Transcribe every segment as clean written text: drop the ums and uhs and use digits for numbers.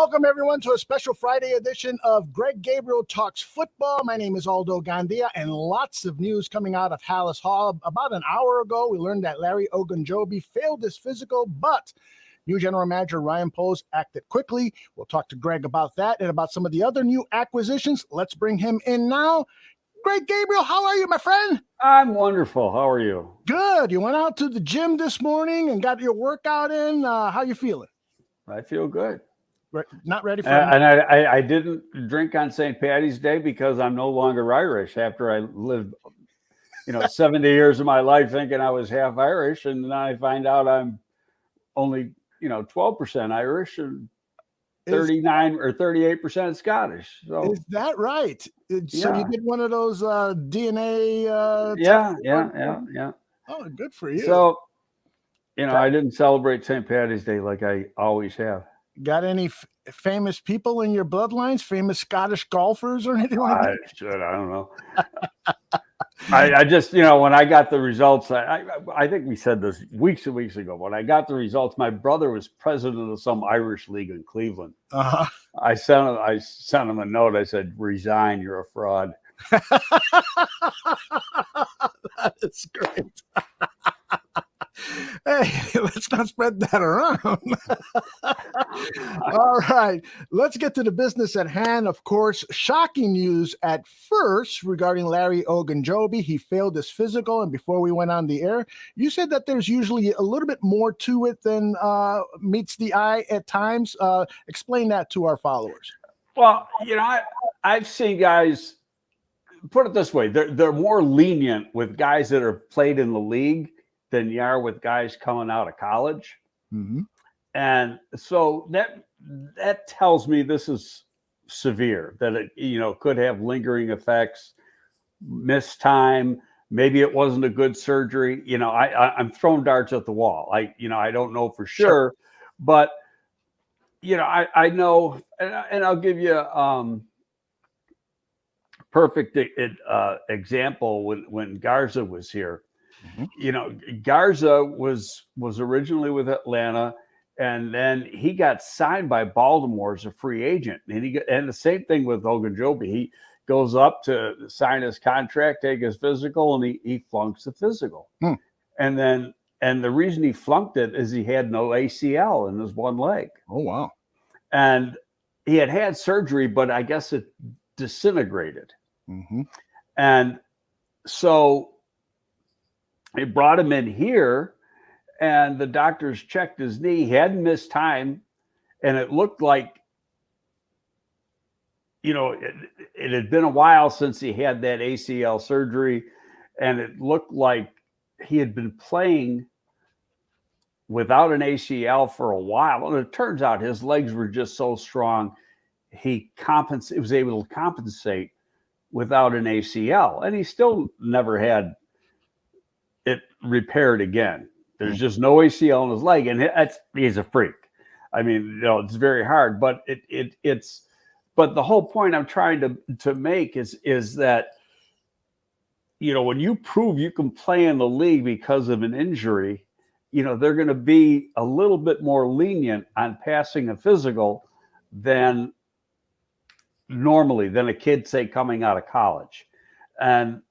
Welcome, everyone, to a special Friday edition of Greg Gabriel Talks Football. My name is Aldo Gandia, and lots of news coming out of Hallis Hall. About an hour ago, we learned that Larry Ogunjobi failed his physical, but new general manager Ryan Poles acted quickly. We'll talk to Greg about that and about some of the other new acquisitions. Let's bring him in now. Greg Gabriel, how are you, my friend? I'm wonderful. How are you? Good. You went out to the gym this morning and got your workout in. How you feeling? I feel good. Not ready for and I didn't drink on St. Patty's Day because I'm no longer Irish after I lived, 70 years of my life thinking I was half Irish. And then I find out I'm only, 12% Irish and 39 or 38% Scottish. So is that right? So yeah. you did one of those DNA Yeah. Oh, good for you. So, I didn't celebrate St. Patty's Day like I always have. Got any famous people in your bloodlines? Famous Scottish golfers or anything like that? I don't know. I just, when I got the results, I think we said this weeks and weeks ago. When I got the results, my brother was president of some Irish league in Cleveland. Uh-huh. I sent him a note. I said, "Resign. You're a fraud." That is great. Hey, let's not spread that around. All right, let's get to the business at hand. Of course, shocking news at first regarding Larry Ogunjobi. He failed his physical, and before we went on the air, you said that there's usually a little bit more to it than meets the eye at times. Explain that to our followers. Well, I've seen guys, put it this way, they're more lenient with guys that are played in the league than you are with guys coming out of college. Mm-hmm. And so that tells me this is severe, that it, could have lingering effects, missed time. Maybe it wasn't a good surgery. I'm throwing darts at the wall. I don't know for sure, but I know, and I'll give you perfect example when Garza was here. Mm-hmm. Garza was originally with Atlanta, and then he got signed by Baltimore as a free agent. And the same thing with Ogunjobi. He goes up to sign his contract, take his physical, and he flunks the physical. And the reason he flunked it is he had no ACL in his one leg. Oh, wow. And he had surgery, but I guess it disintegrated. Mm-hmm. And so they brought him in here, and the doctors checked his knee. He hadn't missed time, and it looked like, it had been a while since he had that ACL surgery, and it looked like he had been playing without an ACL for a while. And it turns out his legs were just so strong, he was able to compensate without an ACL, and he still never had it repaired again. There's just no ACL in his leg, and he's a freak. I mean, it's very hard, but but the whole point I'm trying to make is that, when you prove you can play in the league because of an injury, they're going to be a little bit more lenient on passing a physical than normally, than a kid, say, coming out of college. And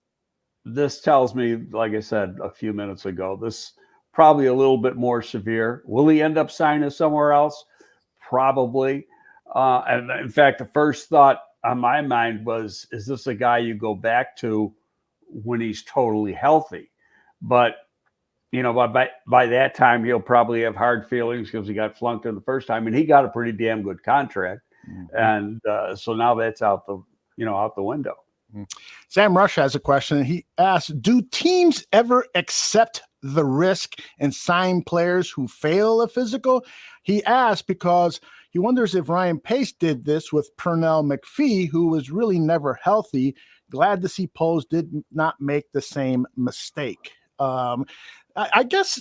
this tells me, like I said a few minutes ago, this probably a little bit more severe. Will he end up signing somewhere else? Probably. And in fact, the first thought on my mind was, is this a guy you go back to when he's totally healthy? But, by that time, he'll probably have hard feelings because he got flunked in the first time, and he got a pretty damn good contract. Mm-hmm. And so now that's out the window. Sam Rush has a question. He asks, do teams ever accept the risk and sign players who fail a physical? He asks because he wonders if Ryan Pace did this with Pernell McPhee, who was really never healthy. Glad to see Poles did not make the same mistake. I guess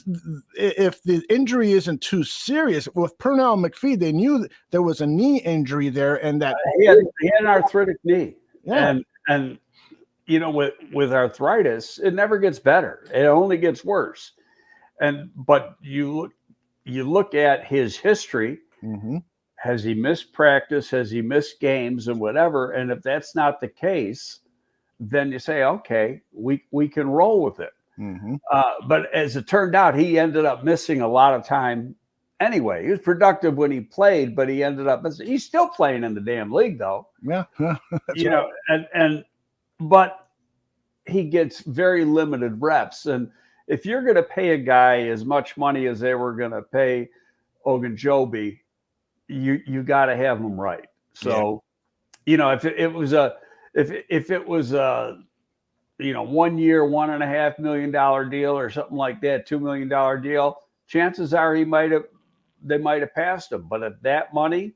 if the injury isn't too serious, with Pernell McPhee, they knew that there was a knee injury there, and that he had an arthritic knee. Yeah. And with arthritis, it never gets better. It only gets worse. But you look at his history, mm-hmm. Has he missed practice? Has he missed games and whatever? And if that's not the case, then you say, okay, we can roll with it. Mm-hmm. But as it turned out, he ended up missing a lot of time anyway. He was productive when he played, but he ended up, he's still playing in the damn league though. Yeah. You know, but he gets very limited reps. And if you're going to pay a guy as much money as they were going to pay Ogunjobi, you got to have him right. So, you know, if it was a 1 year, $1.5 million deal or something like that, $2 million deal, chances are they might have passed him. But at that money,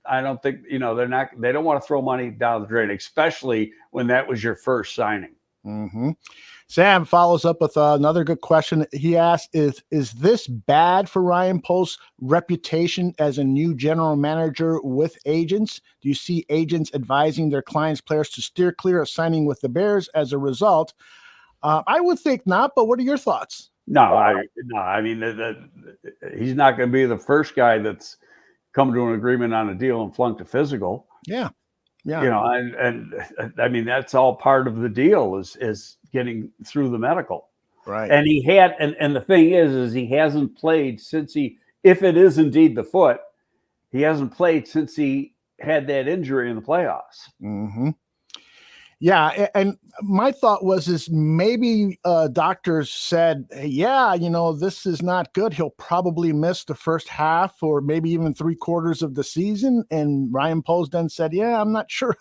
I don't think, they don't want to throw money down the drain, especially when that was your first signing. Mm-hmm. Sam follows up with another good question. He asked, is this bad for Ryan Pohl's reputation as a new general manager with agents? Do you see agents advising their clients' players to steer clear of signing with the Bears as a result? I would think not, but what are your thoughts? No, I mean, he's not going to be the first guy that's come to an agreement on a deal and flunked a physical. Yeah. And I mean, that's all part of the deal is getting through the medical. Right. And he had, and the thing is he hasn't played since if it is indeed the foot, he hasn't played since he had that injury in the playoffs. Mm-hmm. Yeah. And my thought is maybe doctors said, yeah, this is not good. He'll probably miss the first half or maybe even 3/4 of the season. And Ryan Pohl then said, yeah, I'm not sure.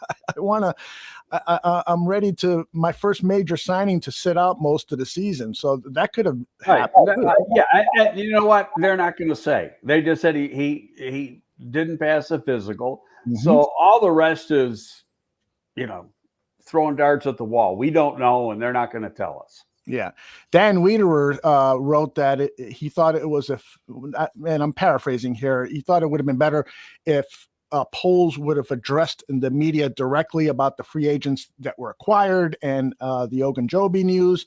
I'm ready to my first major signing to sit out most of the season. So that could have happened. And you know what? They're not going to say. They just said he didn't pass a physical. Mm-hmm. So all the rest is, throwing darts at the wall. We don't know, and they're not going to tell us. Yeah. Dan Wiederer wrote that he thought it was and I'm paraphrasing here, he thought it would have been better if Poles would have addressed in the media directly about the free agents that were acquired and the Ogunjobi news.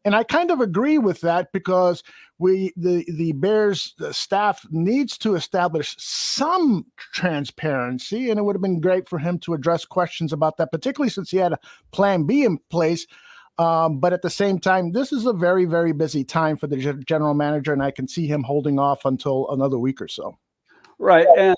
And I kind of agree with that because the Bears staff needs to establish some transparency, and it would have been great for him to address questions about that, particularly since he had a plan B in place. But at the same time, this is a very, very busy time for the general manager, and I can see him holding off until another week or so. Right. And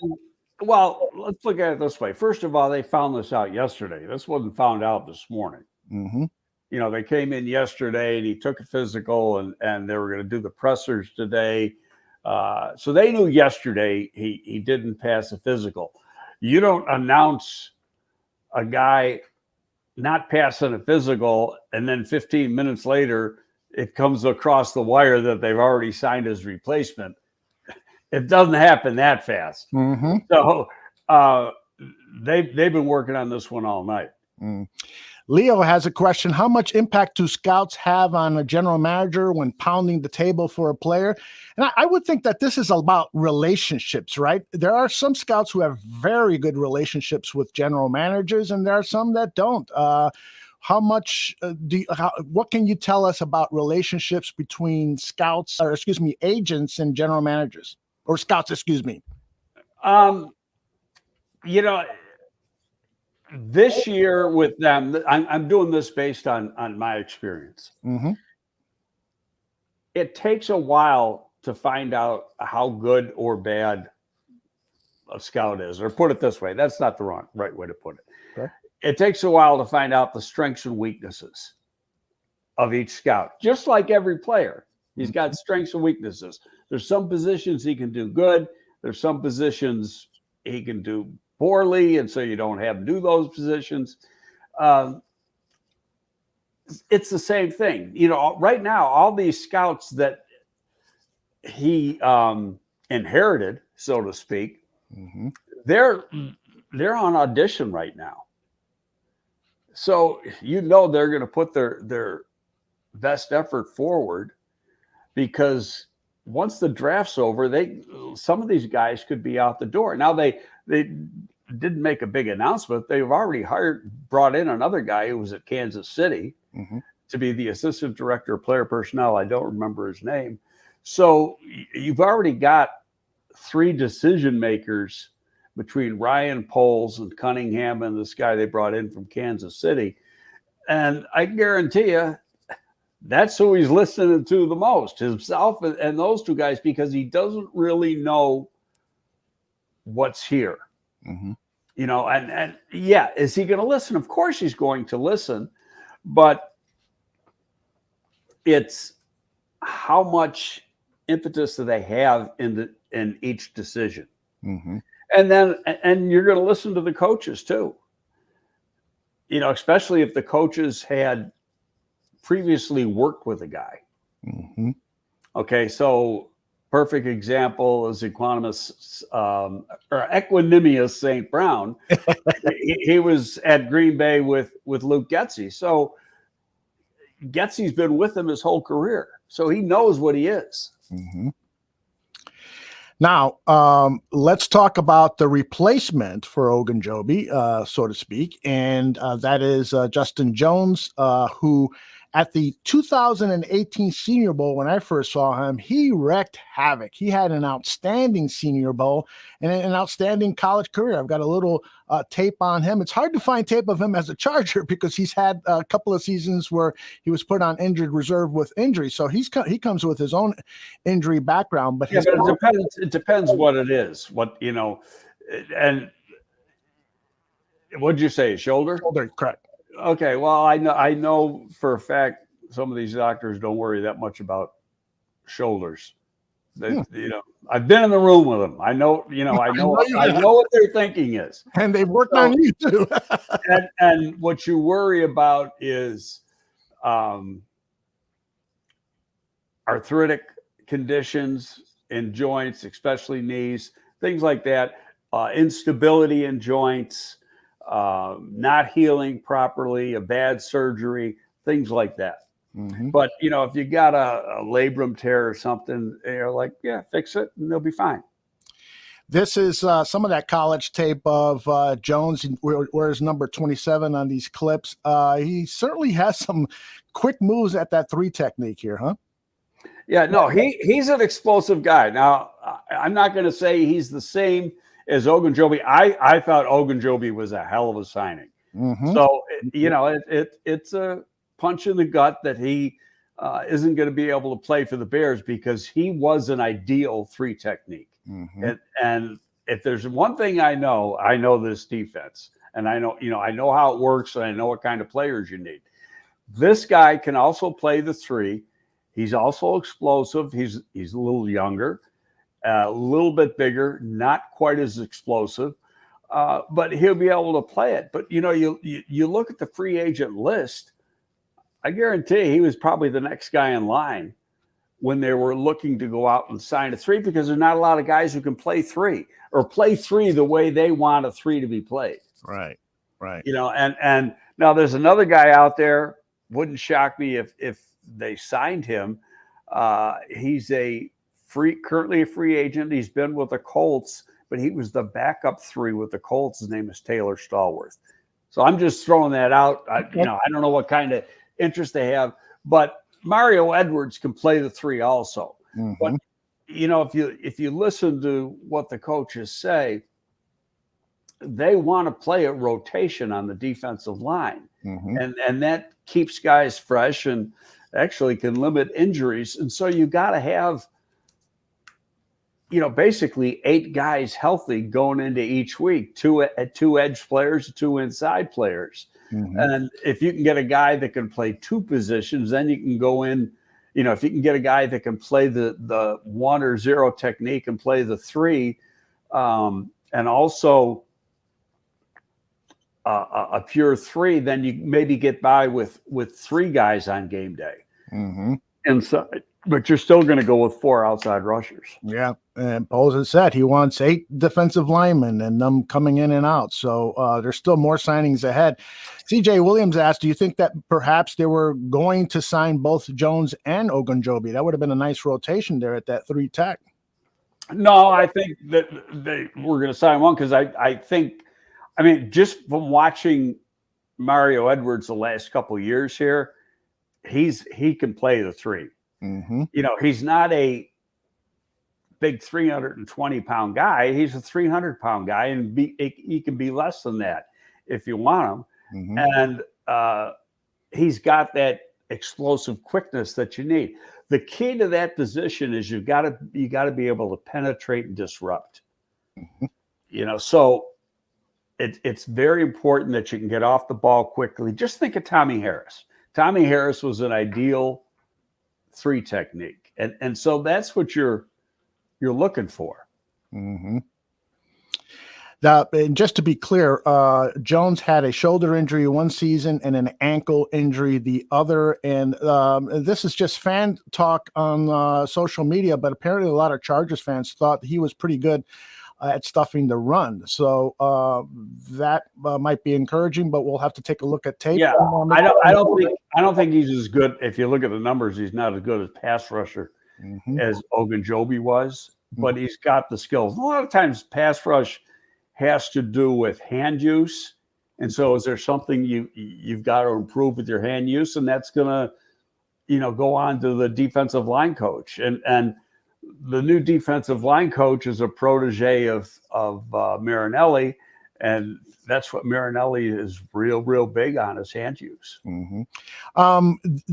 well, let's look at it this way. First of all, they found this out yesterday. This wasn't found out this morning. Mm-hmm. They came in yesterday and he took a physical and they were going to do the pressers today. So they knew yesterday he didn't pass a physical. You don't announce a guy not passing a physical and then 15 minutes later it comes across the wire that they've already signed his replacement. It doesn't happen that fast. Mm-hmm. So they've been working on this one all night. Mm. Leo has a question. How much impact do scouts have on a general manager when pounding the table for a player? And I would think that this is about relationships, right? There are some scouts who have very good relationships with general managers, and there are some that don't. How much what can you tell us about relationships between agents and general managers or scouts, This year with them, I'm doing this based on my experience. Mm-hmm. It takes a while to find out how good or bad a scout is, or put it this way, that's not the right way to put it. Okay. It takes a while to find out the strengths and weaknesses of each scout, just like every player. He's got strengths and weaknesses. There's some positions he can do good. There's some positions he can do poorly, and so you don't have to do those positions. It's the same thing. Right now, all these scouts that he inherited, so to speak, mm-hmm. they're on audition right now. So they're going to put their best effort forward, because once the draft's over, some of these guys could be out the door. Now they didn't make a big announcement. They've already brought in another guy who was at Kansas City mm-hmm. to be the assistant director of player personnel. I don't remember his name. So you've already got three decision makers between Ryan Poles and Cunningham and this guy they brought in from Kansas City. And I guarantee you, that's who he's listening to the most, himself and those two guys, because he doesn't really know what's here. You know, and yeah, is he going to listen? Of course he's going to listen, but it's how much impetus do they have in each decision. And then you're going to listen to the coaches too, you know, especially if the coaches had previously worked with a guy. Okay, so perfect example is Equanimeous or Equanimeous St. Brown. he was at Green Bay with Luke Getsy. So Getsy's been with him his whole career, so he knows what he is. Now, let's talk about the replacement for Ogunjobi, so to speak, and that is Justin Jones, who at the 2018 Senior Bowl, when I first saw him, he wreaked havoc. He had an outstanding Senior Bowl and an outstanding college career. I've got a little tape on him. It's hard to find tape of him as a Charger because he's had a couple of seasons where he was put on injured reserve with injury. So he comes with his own injury background. But, but it depends what it is. What, you know, and what'd you say? Shoulder? Shoulder, correct. Okay, well, I know for a fact some of these doctors don't worry that much about shoulders. They, you know, I've been in the room with them. I know what their thinking is, and they've worked on you too. and what you worry about is arthritic conditions in joints, especially knees, things like that, instability in joints. Not healing properly, a bad surgery, things like that. But, you know, if you got a labrum tear or something, you're like, yeah, fix it and they'll be fine. This is some of that college tape of Jones. Where's number 27 on these clips? He certainly has some quick moves at that three technique here, huh? Yeah, no, he's an explosive guy. Now, I'm not going to say he's the same as Ogunjobi. I thought Ogunjobi was a hell of a signing. So, you know, it's a punch in the gut that he isn't going to be able to play for the Bears because he was an ideal three technique. And if there's one thing I know this defense, and I know how it works, and I know what kind of players you need. This guy can also play the three. He's also explosive. He's a little younger. A little bit bigger, not quite as explosive, but he'll be able to play it. But, you know, you look at the free agent list, I guarantee he was probably the next guy in line when they were looking to go out and sign a three, because there's not a lot of guys who can play three or play three the way they want a three to be played. Right. You know, and now there's another guy out there, wouldn't shock me if they signed him. He's currently a free agent. He's been with the Colts, but he was the backup three with the Colts. His name is Taylor Stallworth. So I'm just throwing that out. I don't know what kind of interest they have, but Mario Edwards can play the three also. But, you know, if you listen to what the coaches say, they want to play a rotation on the defensive line. And that keeps guys fresh and actually can limit injuries. And so you got to have, you know, basically 8 guys healthy going into each week, two edge players, 2 inside players. And if you can get a guy that can play 2 positions, then you can go in, you know, if you can get a guy that can play the 1 or 0 technique and play the 3, and also a pure 3, then you maybe get by with 3 guys on game day. Inside. But you're still going to go with 4 outside rushers. Yeah, and Poles has said he wants 8 defensive linemen and them coming in and out. So there's still more signings ahead. CJ Williams asked, do you think that perhaps they were going to sign both Jones and Ogunjobi? That would have been a nice rotation there at that 3 tech. No, I think that they were going to sign one because I think, I mean, just from watching Mario Edwards the last couple of years here, he can play the 3. You know, he's not a big 320-pound guy. He's a 300-pound guy, and he can be less than that if you want him. And he's got that explosive quickness that you need. The key to that position is you got to be able to penetrate and disrupt. So it's very important that you can get off the ball quickly. Just think of Tommy Harris. Tommy Harris was an ideal 3 technique, and so that's what you're looking for. Now, and just to be clear, Jones had a shoulder injury one season and an ankle injury the other. And this is just fan talk on social media, but apparently a lot of Chargers fans thought he was pretty good at stuffing the run. So that might be encouraging, but we'll have to take a look at tape. Yeah, I don't think he's as good. If you look at the numbers, he's not as good as pass rusher as Ogunjobi was, but he's got the skills. A lot of times pass rush has to do with hand use. And so is there something you've got to improve with your hand use? And that's going to, go on to the defensive line coach. And the new defensive line coach is a protege of Marinelli. And that's what Marinelli is real big on, is hand use.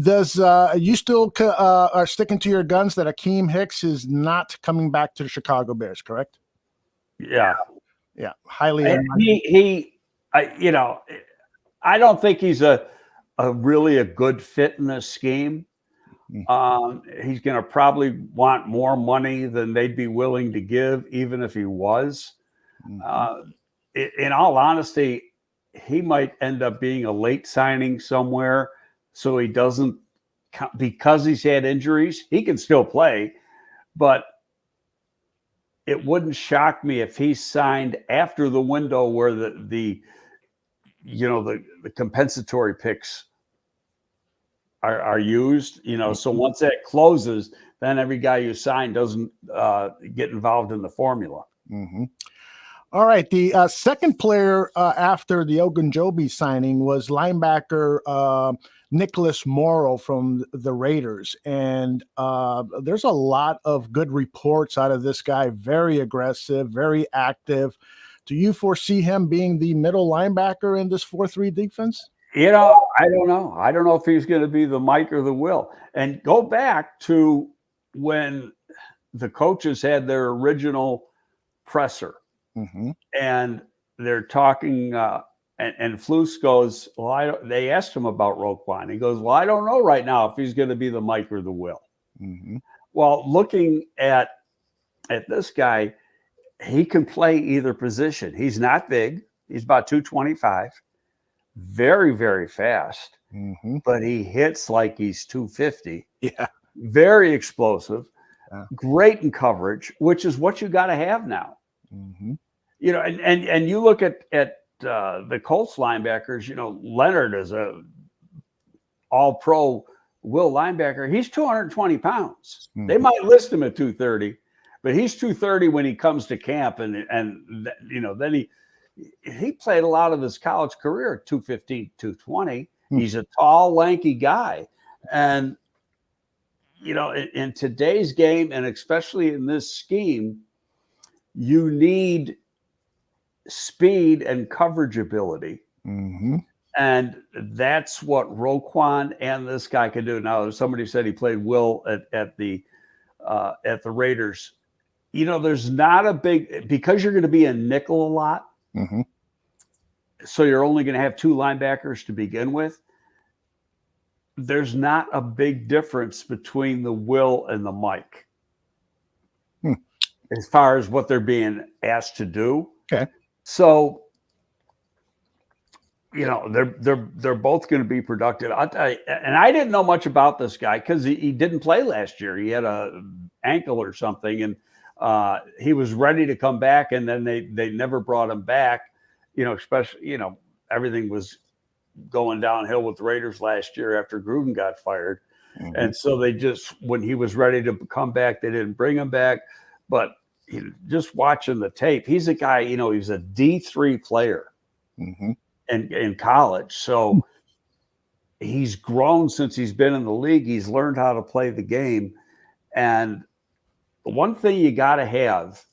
Does you still are sticking to your guns that Akeem Hicks is not coming back to the Chicago Bears, correct? Yeah. Yeah, highly. I don't think he's a really a good fit in this scheme. He's going to probably want more money than they'd be willing to give, even if he was. In all honesty, he might end up being a late signing somewhere, so he doesn't, because he's had injuries. He can still play, but it wouldn't shock me if he signed after the window where the compensatory picks are used. So once that closes, then every guy you sign doesn't get involved in the formula. All right. The second player after the Ogunjobi signing was linebacker Nicholas Morrow from the Raiders. And there's a lot of good reports out of this guy. Very aggressive, very active. Do you foresee him being the middle linebacker in this 4-3 defense? I don't know. I don't know if he's going to be the Mike or the Will. And go back to when the coaches had their original presser. And they're talking, and Flus goes, well, they asked him about Roquan. He goes, well, I don't know right now if he's going to be the Mike or the Will. Well, looking at this guy, he can play either position. He's not big. He's about 225, very, very fast, but he hits like he's 250. Yeah. Very explosive, great in coverage, which is what you got to have now. And you look at the Colts linebackers, Leonard is a all-pro Will linebacker. He's 220 pounds. They might list him at 230, but he's 230 when he comes to camp. And then he played a lot of his college career at 215, 220. He's a tall, lanky guy. And, in today's game, and especially in this scheme, you need speed and coverage ability. And that's what Roquan and this guy can do. Now, somebody said he played Will at the Raiders. There's not a big, because you're going to be a nickel a lot. So you're only going to have 2 linebackers to begin with. There's not a big difference between the Will and the Mike. As far as what they're being asked to do. Okay. So, they're both going to be productive. I'll tell you, and I didn't know much about this guy because he didn't play last year. He had a ankle or something, and he was ready to come back, and then they never brought him back. Especially, everything was going downhill with the Raiders last year after Gruden got fired. And so when he was ready to come back, they didn't bring him back. But just watching the tape, he's a guy, he's a D3 player in college. So he's grown since he's been in the league. He's learned how to play the game. And the one thing you got to have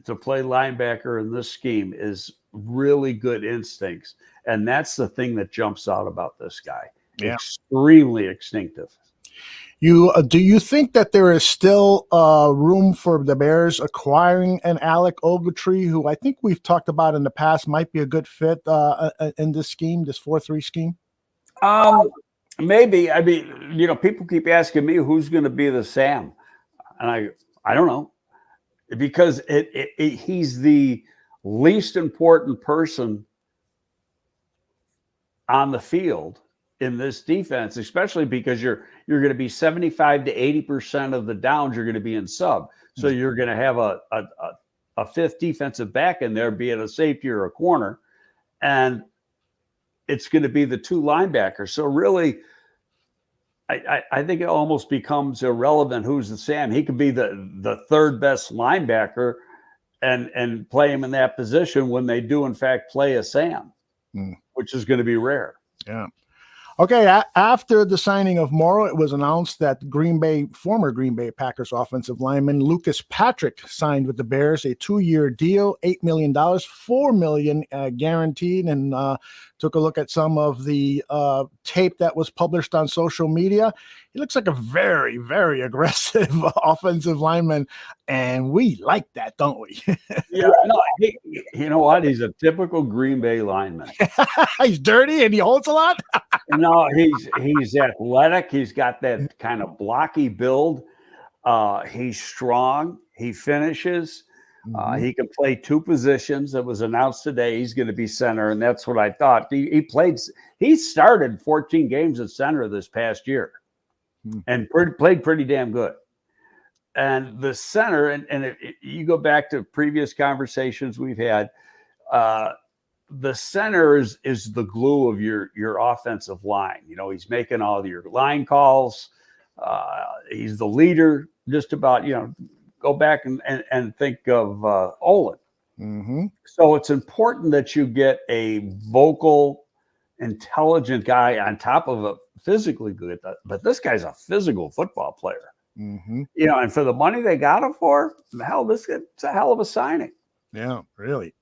to play linebacker in this scheme is really good instincts. And that's the thing that jumps out about this guy. Yeah. Extremely instinctive. Do you think that there is still room for the Bears acquiring an Alec Ogletree, who I think we've talked about in the past might be a good fit in this scheme, this 4-3 scheme? Maybe. I mean, people keep asking me who's going to be the Sam, and I don't know, because he's the least important person on the field in this defense, especially because you're going to be 75 to 80% of the downs you're going to be in sub. So you're going to have a fifth defensive back in there, be it a safety or a corner, and it's going to be the two linebackers. So really, I think it almost becomes irrelevant who's the Sam. He could be the third best linebacker and play him in that position when they do in fact play a Sam, which is going to be rare. Yeah. Okay, after the signing of Morrow, it was announced that former Green Bay Packers offensive lineman Lucas Patrick signed with the Bears a 2-year deal, $8 million, $4 million guaranteed, and took a look at some of the tape that was published on social media. He looks like a very, very aggressive offensive lineman, and we like that, don't we? Yeah, no, you know what? He's a typical Green Bay lineman. He's dirty and he holds a lot. No, he's athletic. He's got that kind of blocky build. He's strong. He finishes. He can play two positions. It was announced today he's going to be center, and that's what I thought. He started 14 games at center this past year, and played pretty damn good. And the center, and you go back to previous conversations we've had, the center is the glue of your offensive line. He's making all your line calls. He's the leader. Just about, go back and think of Olin. So it's important that you get a vocal, intelligent guy on top of a physically good. But this guy's a physical football player. And for the money they got him for, it's a hell of a signing. Yeah, really.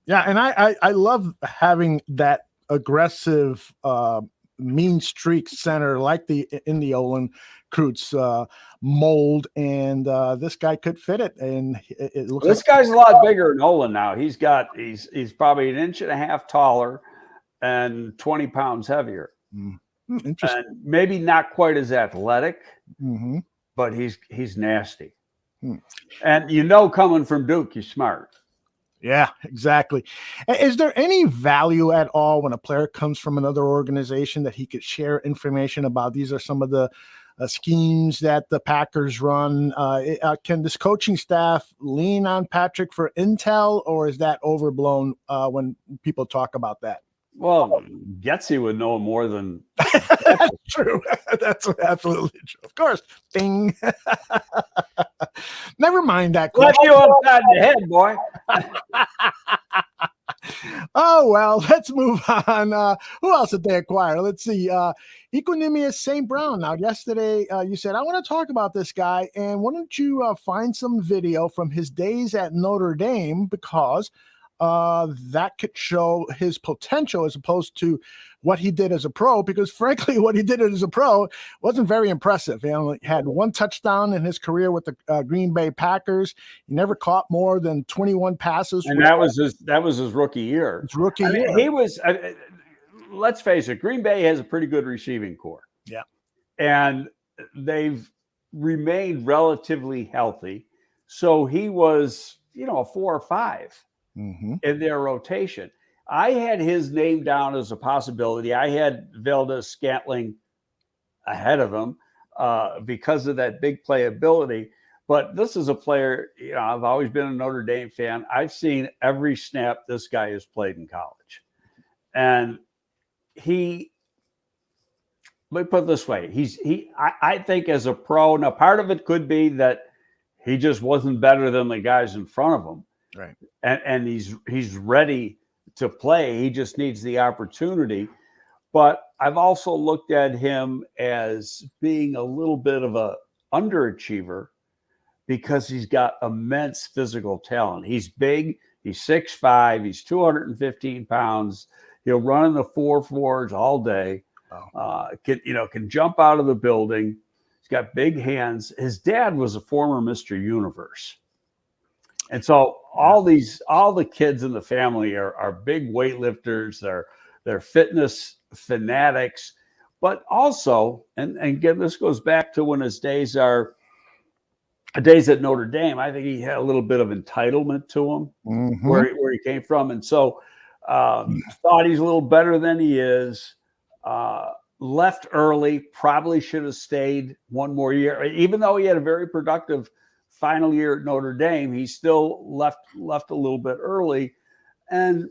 Yeah, and I love having that aggressive, mean streak center like in the Olin Kreutz mold, and this guy could fit it. And it looks this guy's a lot bigger than Olin now. He's probably 1.5 inches taller and 20 pounds heavier. Interesting. And maybe not quite as athletic, but he's nasty. And coming from Duke, he's smart. Yeah, exactly. Is there any value at all when a player comes from another organization that he could share information about? These are some of the schemes that the Packers run. Can this coaching staff lean on Patrick for intel, or is that overblown when people talk about that? Well, Getsy would know more than that's true. That's absolutely true. Of course. Ding. Never mind that question. Let you upside the head, boy. Oh, well, let's move on. Who else did they acquire? Let's see. Equanimeous St. Brown. Now, yesterday you said, I want to talk about this guy, and why don't you find some video from his days at Notre Dame, because that could show his potential as opposed to what he did as a pro, because frankly, what he did as a pro wasn't very impressive. He only had 1 touchdown in his career with the Green Bay Packers. He never caught more than 21 passes. And that was his rookie year. His rookie year. He was, let's face it, Green Bay has a pretty good receiving core. Yeah. And they've remained relatively healthy. So he was, a 4 or 5 in their rotation. I had his name down as a possibility. I had Valdez Scantling ahead of him because of that big playability. But this is a player, I've always been a Notre Dame fan. I've seen every snap this guy has played in college. And let me put it this way. I think as a pro, now part of it could be that he just wasn't better than the guys in front of him. Right. And he's ready to play. He just needs the opportunity. But I've also looked at him as being a little bit of a underachiever, because he's got immense physical talent. He's big. He's 6'5". He's 215 pounds. He'll run in the 4.4s all day. Can jump out of the building. He's got big hands. His dad was a former Mr. Universe. And so all the kids in the family are big weightlifters. They're fitness fanatics, but also, and again, this goes back to when his days at Notre Dame. I think he had a little bit of entitlement to him where he came from. And so thought he's a little better than he is. Left early, probably should have stayed one more year. Even though he had a very productive final year at Notre Dame, he still left a little bit early. And,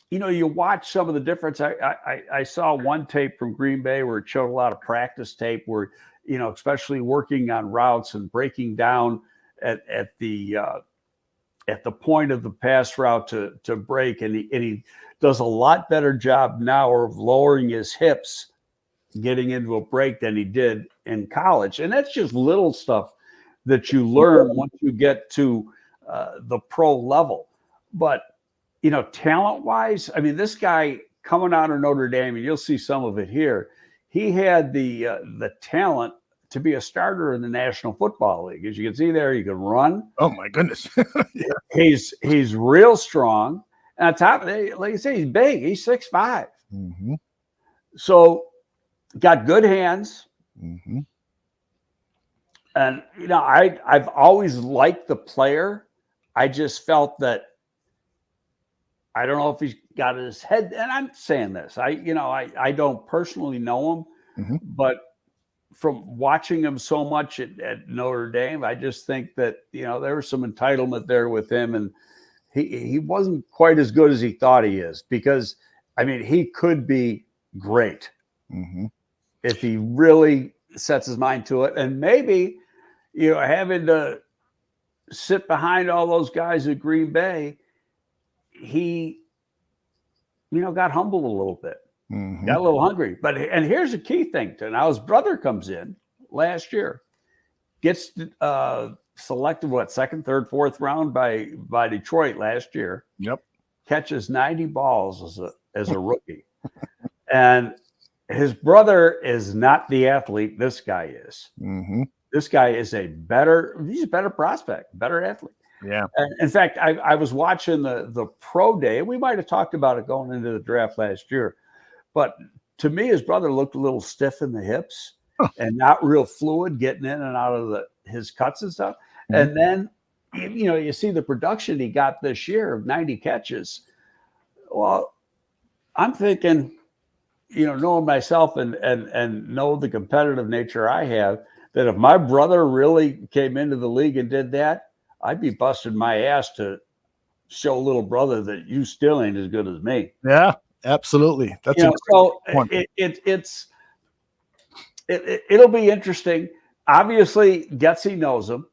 you watch some of the difference. I saw one tape from Green Bay where it showed a lot of practice tape where, especially working on routes and breaking down at the point of the pass route to break. And he does a lot better job now of lowering his hips, getting into a break than he did in college. And that's just little stuff that you learn once you get to the pro level. But, talent-wise, I mean, this guy coming out of Notre Dame, and you'll see some of it here, he had the talent to be a starter in the National Football League. As you can see there, he can run. Oh, my goodness. He's real strong. And on top of it, like you say, he's big. He's 6'5". So got good hands. And, I've always liked the player. I just felt that I don't know if he's got his head. And I'm saying this, I don't personally know him, but from watching him so much at Notre Dame, I just think that, there was some entitlement there with him. And he wasn't quite as good as he thought he is, because, I mean, he could be great if he really sets his mind to it. And maybe, having to sit behind all those guys at Green Bay, he, got humbled a little bit, got a little hungry. And here's the key thing. Now his brother comes in last year, gets selected, second, third, fourth round by Detroit last year. Yep. Catches 90 balls as a rookie. And his brother is not the athlete this guy is. This guy is he's a better prospect, better athlete. Yeah. And in fact, I was watching the pro day. We might have talked about it going into the draft last year. But to me, his brother looked a little stiff in the hips and not real fluid getting in and out of his cuts and stuff. And then, you see the production he got this year of 90 catches. Well, I'm thinking, knowing myself and know the competitive nature I have, that if my brother really came into the league and did that, I'd be busting my ass to show little brother that you still ain't as good as me. Yeah, absolutely. That's so it'll be interesting. Obviously, Getsy knows him.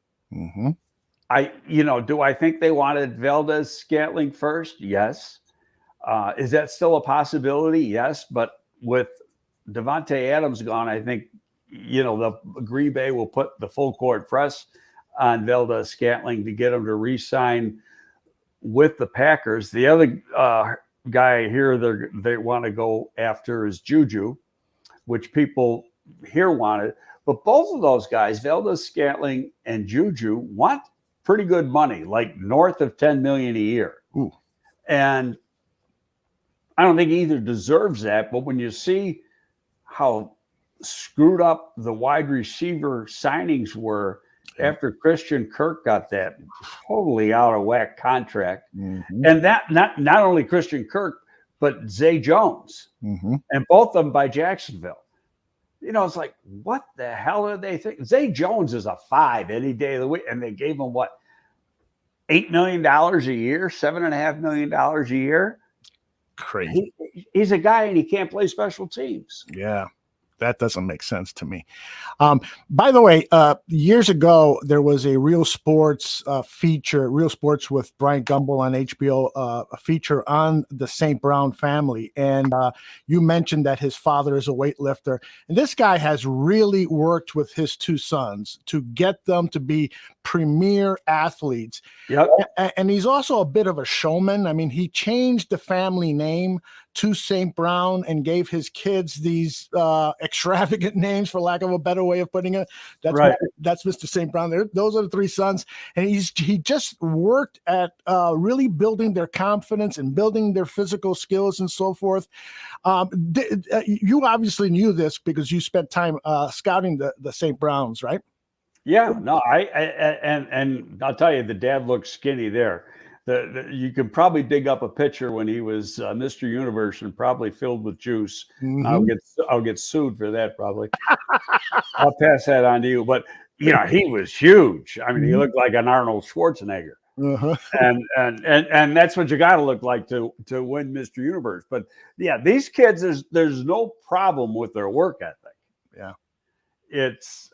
Do I think they wanted Valdez-Scantling first? Yes. Is that still a possibility? Yes. But with Devontae Adams gone, I think, the Green Bay will put the full court press on Valdez-Scantling to get him to re-sign with the Packers. The other guy here they want to go after is Juju, which people here wanted. But both of those guys, Valdez-Scantling and Juju, want pretty good money, like north of $10 million a year. Ooh. And I don't think either deserves that. But when you see how screwed up the wide receiver signings were after Christian Kirk got that totally out of whack contract, and that not only Christian Kirk, but Zay Jones, and both of them by Jacksonville. It's like, what the hell did they think? Zay Jones is a 5 any day of the week, and they gave him what, $8 million a year, $7.5 million a year. Crazy. He's a guy, and he can't play special teams. Yeah, That doesn't make sense to me. By the way, years ago, there was a Real Sports feature, Real Sports with Brian Gumbel on HBO, a feature on the St. Brown family. And you mentioned that his father is a weightlifter. And this guy has really worked with his two sons to get them to be premier athletes. Yep. And he's also a bit of a showman. I mean, he changed the family name to St. Brown and gave his kids these extravagant names, for lack of a better way of putting it. That's right. That's Mr. St. Brown. Those are the three sons. And he just worked at really building their confidence and building their physical skills and so forth. You obviously knew this because you spent time scouting the St. Browns, right? Yeah, no, and I'll tell you, the dad looks skinny there. You could probably dig up a picture when he was Mr. Universe and probably filled with juice. Mm-hmm. I'll get sued for that probably. I'll pass that on to you. But he was huge. I mean, he looked like an Arnold Schwarzenegger. Uh-huh. And that's what you got to look like to win Mr. Universe. But yeah, these kids, there's no problem with their work ethic. Yeah. It's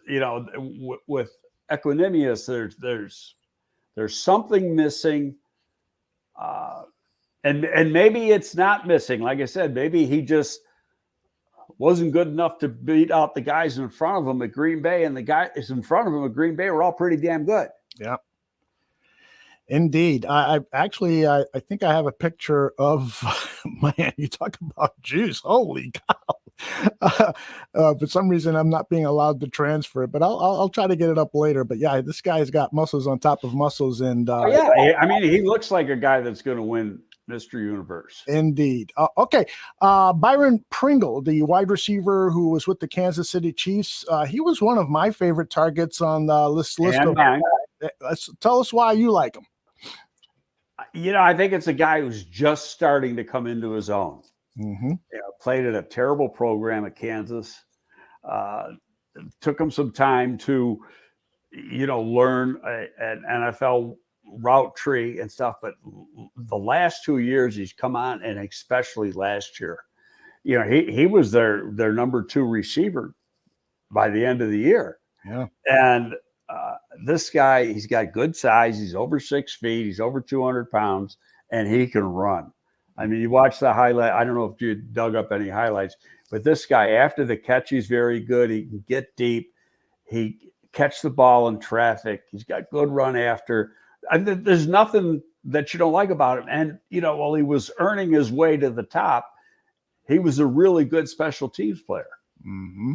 with Equanimeous, there's something missing, and maybe it's not missing. Like I said, maybe he just wasn't good enough to beat out the guys in front of him at Green Bay, and the guys in front of him at Green Bay were all pretty damn good. Yeah. Indeed. I think I have a picture of, man, you talk about juice. Holy cow. For some reason, I'm not being allowed to transfer it, but I'll try to get it up later. But yeah, this guy's got muscles on top of muscles. And yeah, I mean, he looks like a guy that's going to win Mr. Universe. Indeed. Okay. Byron Pringle, the wide receiver who was with the Kansas City Chiefs, he was one of my favorite targets on this list. Tell us why you like him. I think it's a guy who's just starting to come into his own. Mm-hmm. Played at a terrible program at Kansas. Took him some time to, learn an NFL route tree and stuff. But the last 2 years he's come on, and especially last year, he was their number 2 receiver by the end of the year. Yeah. And this guy, he's got good size. He's over 6 feet. He's over 200 pounds, and he can run. I mean, you watch the highlight. I don't know if you dug up any highlights, but this guy, after the catch, he's very good. He can get deep. He catch the ball in traffic. He's got good run after. There's nothing that you don't like about him. And, while he was earning his way to the top, he was a really good special teams player. Mm-hmm.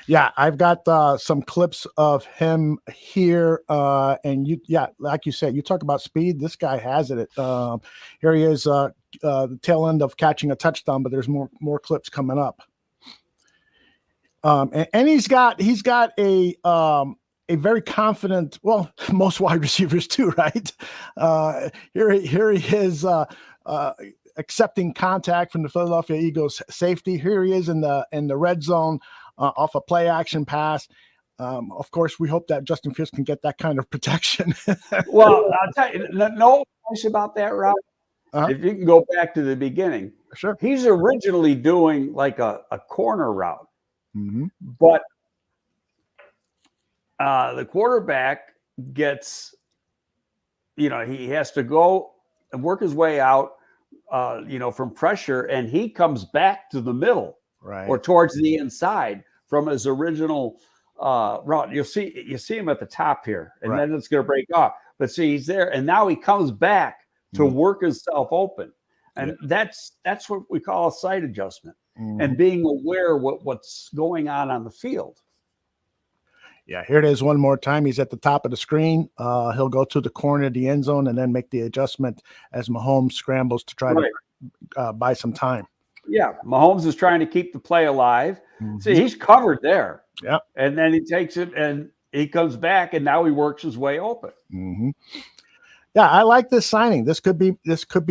Yeah, I've got some clips of him here, and like you said, you talk about speed. This guy has it. Here he is, the tail end of catching a touchdown, but there's more clips coming up. And he's got a very confident. Well, most wide receivers too, right? Here he is. Accepting contact from the Philadelphia Eagles safety. Here he is in the red zone. Off a play action pass. Of course, we hope that Justin Fields can get that kind of protection. Well, I'll tell you, no question about that, Rob. If you can go back to the beginning, sure. He's originally doing like a corner route, mm-hmm. but the quarterback gets, he has to go and work his way out, from pressure, and he comes back to the middle, right, or towards the inside from his original route. You see him at the top here, and then it's going to break off. But see, he's there, and now he comes back to work himself open, and that's what we call a sight adjustment, and being aware what's going on the field. Yeah, here it is one more time. He's at the top of the screen. He'll go to the corner of the end zone and then make the adjustment as Mahomes scrambles to try to buy some time. Yeah, Mahomes is trying to keep the play alive. Mm-hmm. See, he's covered there. Yeah. And then he takes it and he comes back, and now he works his way open. Mm-hmm. Yeah, I like this signing. This could be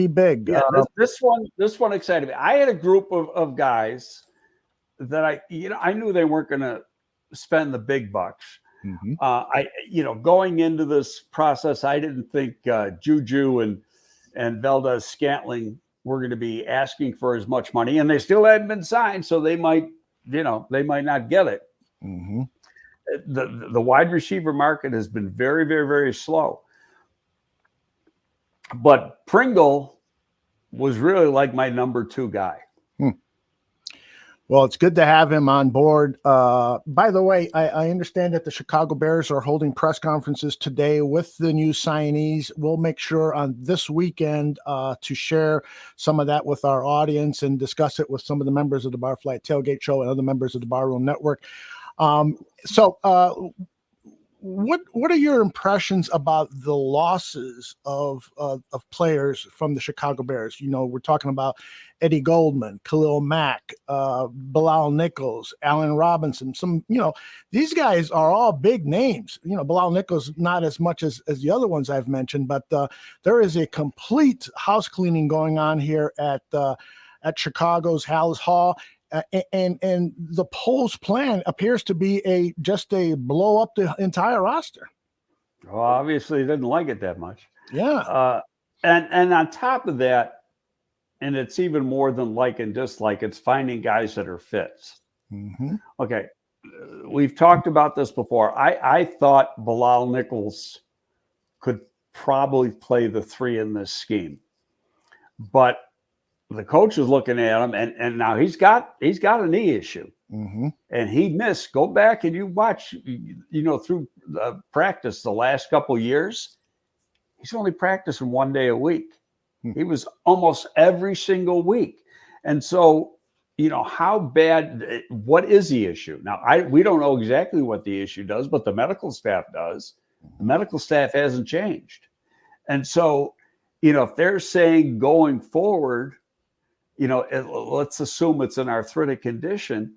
big. Yeah, this one excited me. I had a group of guys that I knew they weren't going to spend the big bucks. Mm-hmm. Going into this process, I didn't think Juju and Valdez Scantling were going to be asking for as much money, and they still hadn't been signed, so they might they might not get it. Mm-hmm. The wide receiver market has been very, very, very slow. But Pringle was really like my number 2 guy. Well, it's good to have him on board. By the way, I understand that the Chicago Bears are holding press conferences today with the new signees. We'll make sure on this weekend to share some of that with our audience and discuss it with some of the members of the Barfly Tailgate Show and other members of the Barroom Network. What are your impressions about the losses of players from the Chicago Bears? We're talking about Eddie Goldman, Khalil Mack, Bilal Nichols, Allen Robinson. These guys are all big names. Bilal Nichols not as much as the other ones I've mentioned, but there is a complete house cleaning going on here at Chicago's Hallis Hall. And the polls plan appears to be just a blow up the entire roster. Well, obviously, he didn't like it that much. Yeah. And on top of that, and it's even more than like and dislike, it's finding guys that are fits. Mm-hmm. Okay. We've talked about this before. I thought Bilal Nichols could probably play the 3 in this scheme, but the coach is looking at him, and now he's got a knee issue, mm-hmm. and he missed. Go back and you watch, through practice the last couple of years. He's only practicing 1 day a week. He was almost every single week, and so how bad? What is the issue? Now we don't know exactly what the issue does, but the medical staff does. The medical staff hasn't changed, and so if they're saying going forward, let's assume it's an arthritic condition,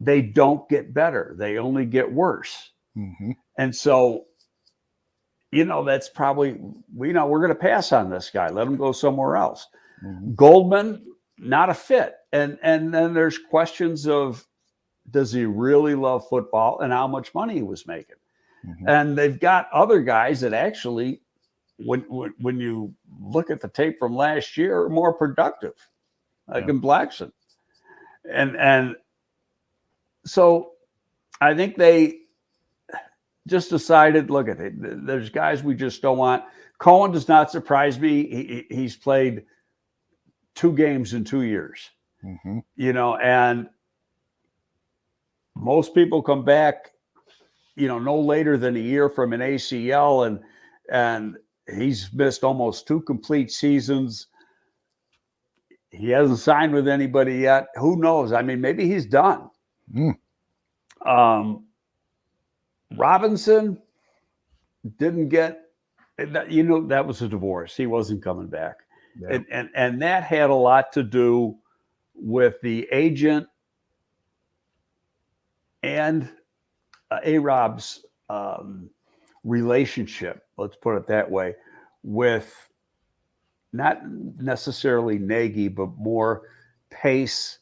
they don't get better. They only get worse. Mm-hmm. And so, that's probably, we're going to pass on this guy. Let him go somewhere else. Mm-hmm. Goldman, not a fit. And then there's questions of, does he really love football and how much money he was making? Mm-hmm. And they've got other guys that actually, when you look at the tape from last year, are more productive. Like in Blackson. And so I think they just decided, look at it, there's guys we just don't want. Cohen does not surprise me. He's played 2 games in 2 years, mm-hmm. And most people come back, no later than a year from an ACL, and he's missed almost 2 complete seasons. He hasn't signed with anybody yet. Who knows? I mean, maybe he's done. Robinson didn't get, that was a divorce. He wasn't coming back. Yeah. And that had a lot to do with the agent and A-Rob's relationship, let's put it that way, with not necessarily Nagy, but more Pace,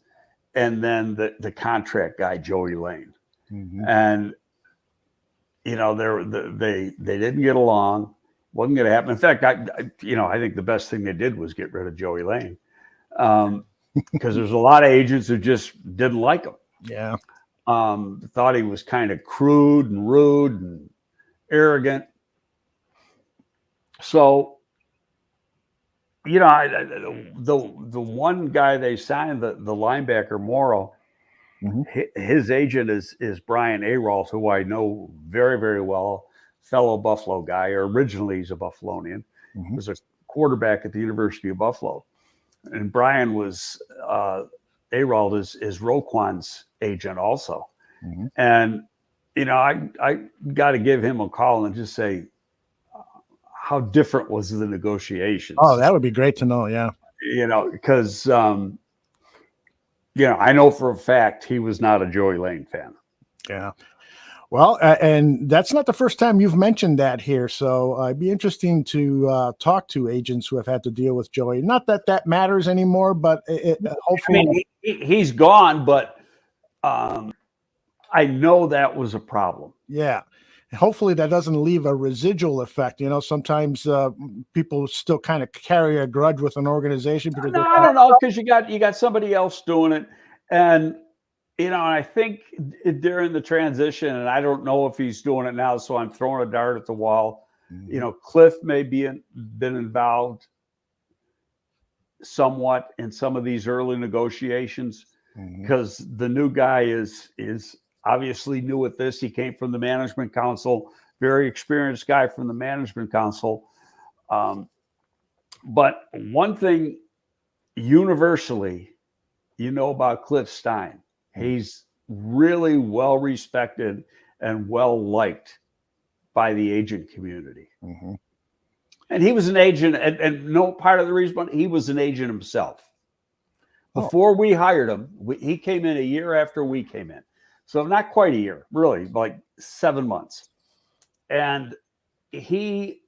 and then the contract guy, Joey Lane. Mm-hmm. And, they didn't get along. Wasn't going to happen. In fact, I think the best thing they did was get rid of Joey Lane, because there's a lot of agents who just didn't like him. Yeah. Thought he was kind of crude and rude and arrogant. So, the one guy they signed, the linebacker Morrow, mm-hmm. his agent is Brian Aralt, who I know very, very well, fellow Buffalo guy. Or originally he's a Buffalonian. Mm-hmm. He was a quarterback at the University of Buffalo, and Brian was Aralt is Roquan's agent also. Mm-hmm. And I got to give him a call and just say, how different was the negotiations? Oh, that would be great to know. Yeah. Because, I know for a fact he was not a Joey Lane fan. Yeah. Well, and that's not the first time you've mentioned that here. So it'd be interesting to talk to agents who have had to deal with Joey. Not that matters anymore, but hopefully. I mean, he's gone, but I know that was a problem. Yeah. Hopefully that doesn't leave a residual effect. Sometimes people still kind of carry a grudge with an organization. Because I don't know, because you got somebody else doing it. And, And I think during the transition, and I don't know if he's doing it now, so I'm throwing a dart at the wall. Mm-hmm. Cliff may been involved somewhat in some of these early negotiations, because the new guy is obviously new at this. He came from the management council, very experienced guy from the management council. But one thing universally, about Cliff Stein, he's really well respected and well liked by the agent community. Mm-hmm. And he was an agent, and no part of the reason, but he was an agent himself. Before we hired him, he came in a year after we came in. So not quite a year, really, like 7 months. And he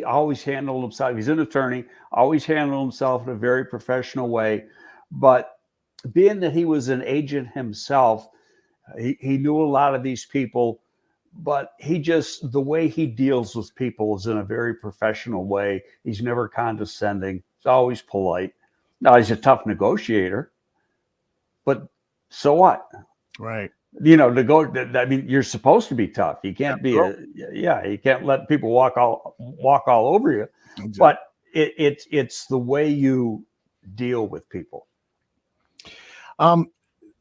always handled himself. He's an attorney, always handled himself in a very professional way. But being that he was an agent himself, he knew a lot of these people, but the way he deals with people is in a very professional way. He's never condescending. He's always polite. Now, he's a tough negotiator, but so what? Right. You're supposed to be tough. You can't you can't let people walk all over you. Exactly. But it's the way you deal with people.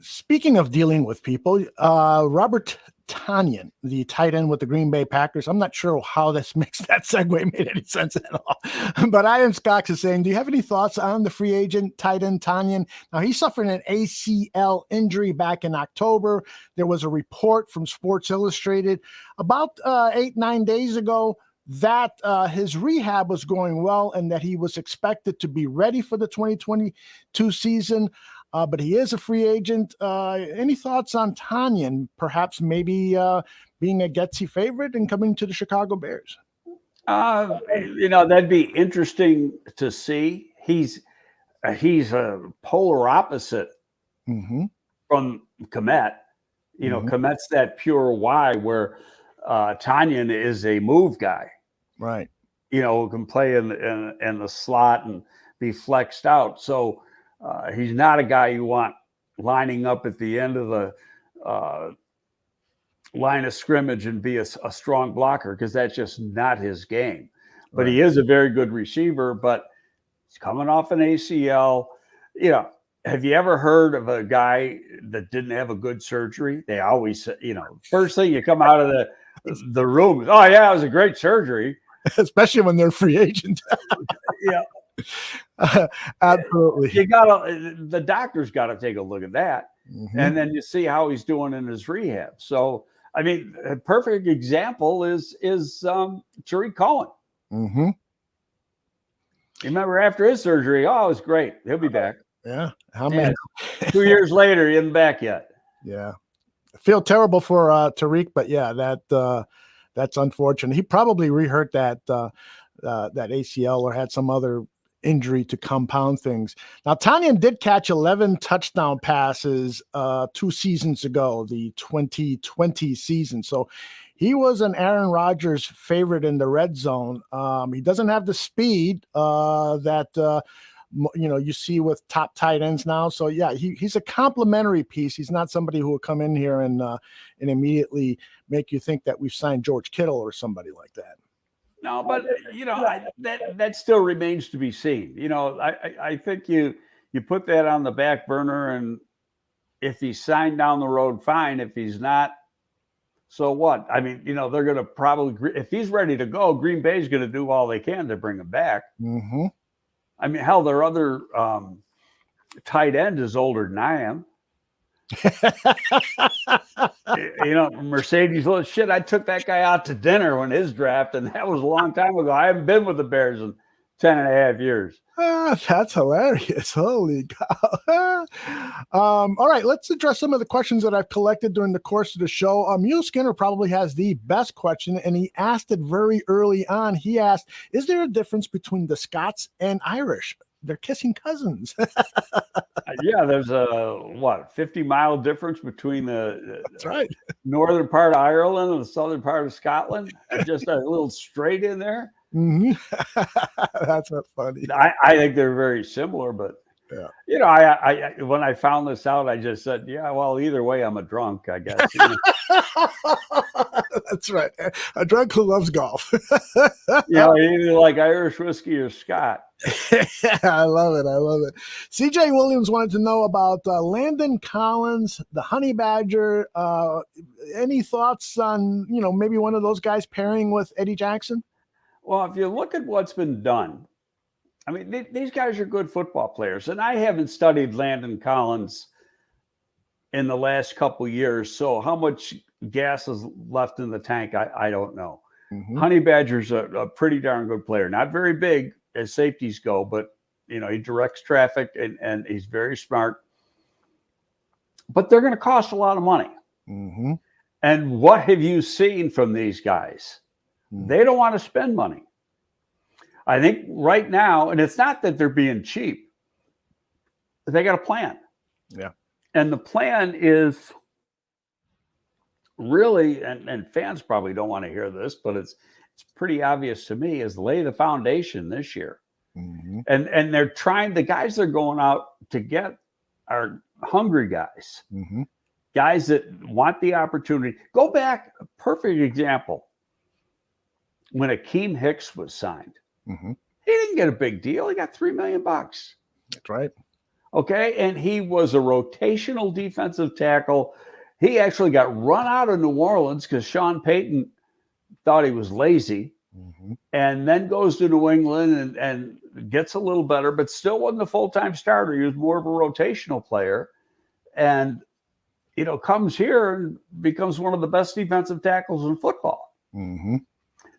Speaking of dealing with people, Robert Tonyan, the tight end with the Green Bay Packers. I'm not sure how this makes that segue made any sense at all. But Ian Cox is saying, do you have any thoughts on the free agent tight end Tonyan? Now, he suffered an ACL injury back in October. There was a report from Sports Illustrated about 8-9 days ago that his rehab was going well and that he was expected to be ready for the 2022 season. But he is a free agent. Any thoughts on Tonyan, perhaps maybe being a Getsy favorite and coming to the Chicago Bears? That'd be interesting to see. He's a polar opposite from Komet. Komet's that pure Y, where Tonyan is a move guy. Right. Who can play in the slot and be flexed out. So he's not a guy you want lining up at the end of the line of scrimmage and be a strong blocker, because that's just not his game. But right. He is a very good receiver, but he's coming off an ACL. Have you ever heard of a guy that didn't have a good surgery? They always, first thing you come out of the room, oh yeah, it was a great surgery. Especially when they're free agent. Yeah. Absolutely. The doctor's got to take a look at that, and then you see how he's doing in his rehab. So, a perfect example is Tariq Cohen. You remember after his surgery, it was great. He'll be back. Yeah. How many? 2 years later, he isn't back yet. Yeah. I feel terrible for Tariq, but yeah, that's unfortunate. He probably re-hurt that ACL or had some other injury to compound things. Now, Tonyan did catch 11 touchdown passes 2 seasons ago, the 2020 season. So he was an Aaron Rodgers favorite in the red zone. He doesn't have the speed that you see with top tight ends now. So yeah, he's a complimentary piece. He's not somebody who will come in here and immediately make you think that we've signed George Kittle or somebody like that. No, but that still remains to be seen. I think you put that on the back burner, and if he's signed down the road, fine. If he's not, so what? they're going to probably, if he's ready to go, Green Bay's going to do all they can to bring him back. Hell, their other tight end is older than I am. Mercedes, little shit. I took that guy out to dinner when his draft, and that was a long time ago. I haven't been with the Bears in 10 and a half years. That's hilarious. Holy cow. All right, let's address some of the questions that I've collected during the course of the show. Mule Skinner probably has the best question, and he asked it very early on. He asked, is there a difference between the Scots and Irish? They're kissing cousins. Yeah, there's a 50-mile difference between that's right, northern part of Ireland and the southern part of Scotland. Just a little strait in there. That's not funny. I think they're very similar, but You know, I when I found this out, I just said, yeah, well, either way, I'm a drunk, I guess. You know? That's right. A drunk who loves golf. You know, either like Irish whiskey or Scott. I love it. I love it. CJ Williams wanted to know about Landon Collins, the Honey Badger. Any thoughts on, maybe one of those guys pairing with Eddie Jackson? Well, if you look at what's been done, I mean, these guys are good football players, and I haven't studied Landon Collins in the last couple of years, so how much gas is left in the tank, I don't know. Mm-hmm. Honey Badger's a pretty darn good player. Not very big as safeties go, but, he directs traffic, and he's very smart. But they're going to cost a lot of money. Mm-hmm. And what have you seen from these guys? Mm-hmm. They don't want to spend money. I think right now, and it's not that they're being cheap, they got a plan. Yeah. And the plan is really, and fans probably don't want to hear this, but it's pretty obvious to me, is lay the foundation this year. Mm-hmm. And they're trying, the guys they're going out to get are hungry guys. Mm-hmm. Guys that want the opportunity. Go back, a perfect example, when Akeem Hicks was signed. Mm-hmm. He didn't get a big deal. He got $3 million. That's right. Okay. And he was a rotational defensive tackle. He actually got run out of New Orleans because Sean Payton thought he was lazy, mm-hmm. and then goes to New England and gets a little better, but still wasn't a full-time starter. He was more of a rotational player, and, comes here and becomes one of the best defensive tackles in football. Mm-hmm.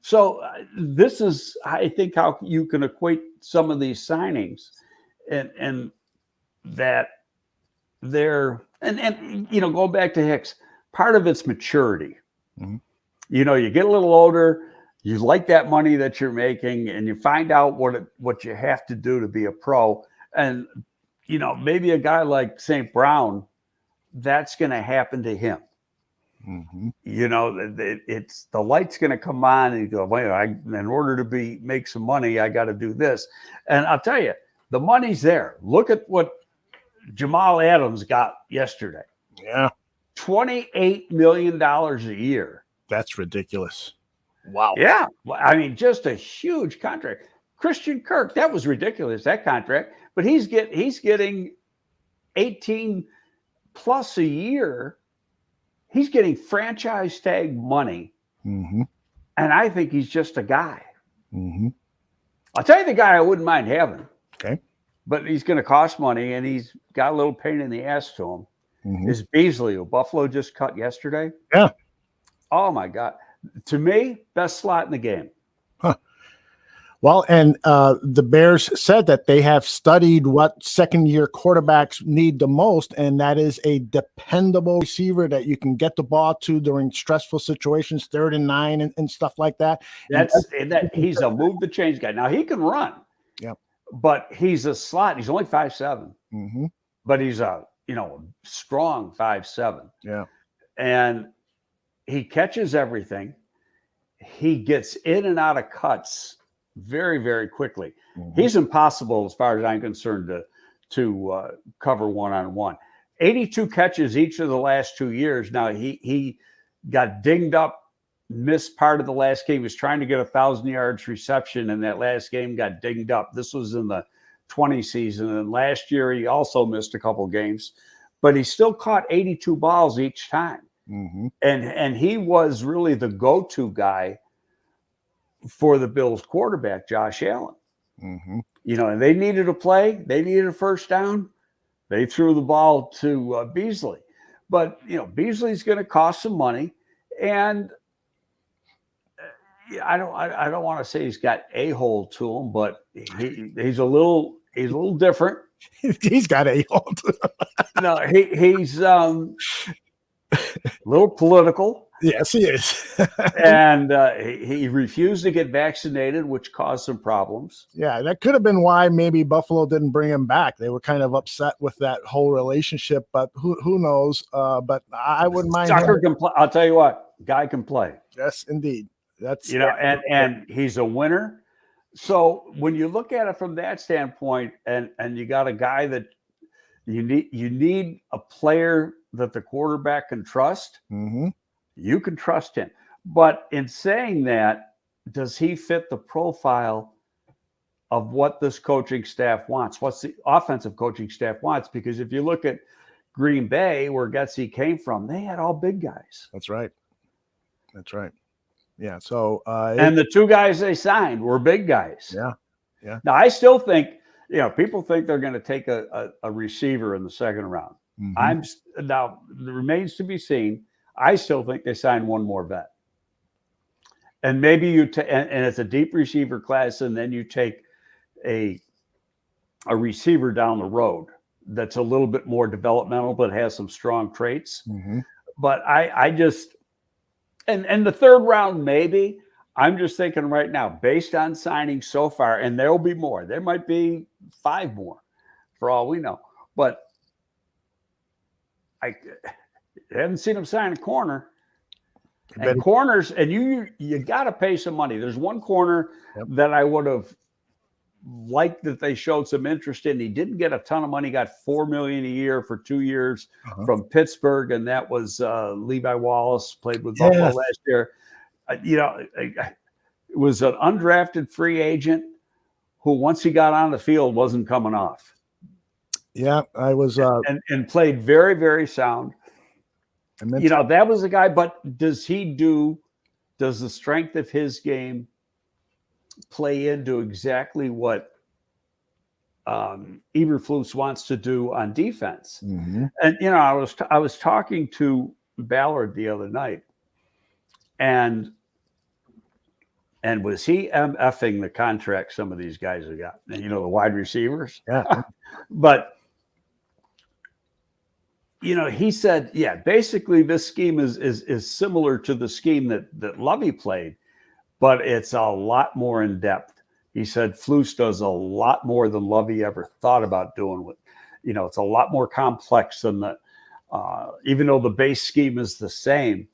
So this is, I think, how you can equate some of these signings, and that they're, and going back to Hicks, part of it's maturity. Mm-hmm. You get a little older, you like that money that you're making, and you find out what you have to do to be a pro. And, maybe a guy like St. Brown, that's going to happen to him. Mm-hmm. It's the light's going to come on, and you go, well, in order to make some money, I got to do this. And I'll tell you, the money's there. Look at what Jamal Adams got yesterday. Yeah. $28 million a year. That's ridiculous. Wow. Yeah. I mean, just a huge contract. Christian Kirk, that was ridiculous, that contract. But he's getting 18 plus a year. He's getting franchise tag money. Mm-hmm. And I think he's just a guy. Mm-hmm. I'll tell you the guy I wouldn't mind having. Okay. But he's going to cost money, and he's got a little pain in the ass to him. Mm-hmm. Is Beasley, who Buffalo just cut yesterday. Yeah. Oh, my God. To me, best slot in the game. Huh. Well, and the Bears said that they have studied what second-year quarterbacks need the most, and that is a dependable receiver that you can get the ball to during stressful situations, 3rd and 9 and stuff like that. He's a move the change guy. Now, he can run. Yeah. But he's a slot. He's only 5'7". Mm-hmm. But he's a strong 5'7". Yeah. And he catches everything. He gets in and out of cuts very, very quickly. Mm-hmm. He's impossible, as far as I'm concerned, to cover one-on-one. 82 catches each of the last 2 years. Now, he got dinged up, missed part of the last game. He was trying to get 1,000 yards reception, and that last game got dinged up. This was in the 20 season, and last year he also missed a couple games, but he still caught 82 balls each time. Mm-hmm. And he was really the go-to guy for the Bills quarterback, Josh Allen. Mm-hmm. And they needed a play. They needed a first down. They threw the ball to Beasley. But, Beasley's going to cost some money. And I don't want to say he's got a hole to him, but he's a little different. He's got a hole to him. No, he's a little political. Yes, he is. And he refused to get vaccinated, which caused some problems. Yeah, that could have been why maybe Buffalo didn't bring him back. They were kind of upset with that whole relationship, but who knows? But I wouldn't mind. Tucker can play. I'll tell you what, guy can play. Yes, indeed. That's and he's a winner. So when you look at it from that standpoint, and you got a guy that you need a player that the quarterback can trust. Mm-hmm. You can trust him. But in saying that, does he fit the profile of what this coaching staff wants? What's the offensive coaching staff wants? Because if you look at Green Bay, where Getsy came from, they had all big guys. That's right. Yeah. So, and the two guys they signed were big guys. Yeah. Now, I still think, people think they're going to take a receiver in the second round. Mm-hmm. Now, it remains to be seen. I still think they signed one more vet. And maybe and it's a deep receiver class, and then you take a receiver down the road that's a little bit more developmental, but has some strong traits. Mm-hmm. But I just, and the third round, maybe. I'm just thinking right now, based on signings so far, and there will be more. There might be 5 more for all we know. But I haven't seen them sign a corner. And corners, and you got to pay some money. There's one corner that I would have liked that they showed some interest in. He didn't get a ton of money, got $4 million a year for 2 years from Pittsburgh, and that was Levi Wallace, played with Buffalo last year. It was an undrafted free agent who, once he got on the field, wasn't coming off. Yeah, I was and played very, very sound. That was a guy, but does the strength of his game play into exactly what Eberflus wants to do on defense? Mm-hmm. And I was talking to Ballard the other night, and was he MFing the contract some of these guys have got? And the wide receivers. Yeah. But he said, basically this scheme is similar to the scheme that Lovey played, but it's a lot more in depth. He said Flus does a lot more than Lovey ever thought about doing. It's a lot more complex than even though the base scheme is the same,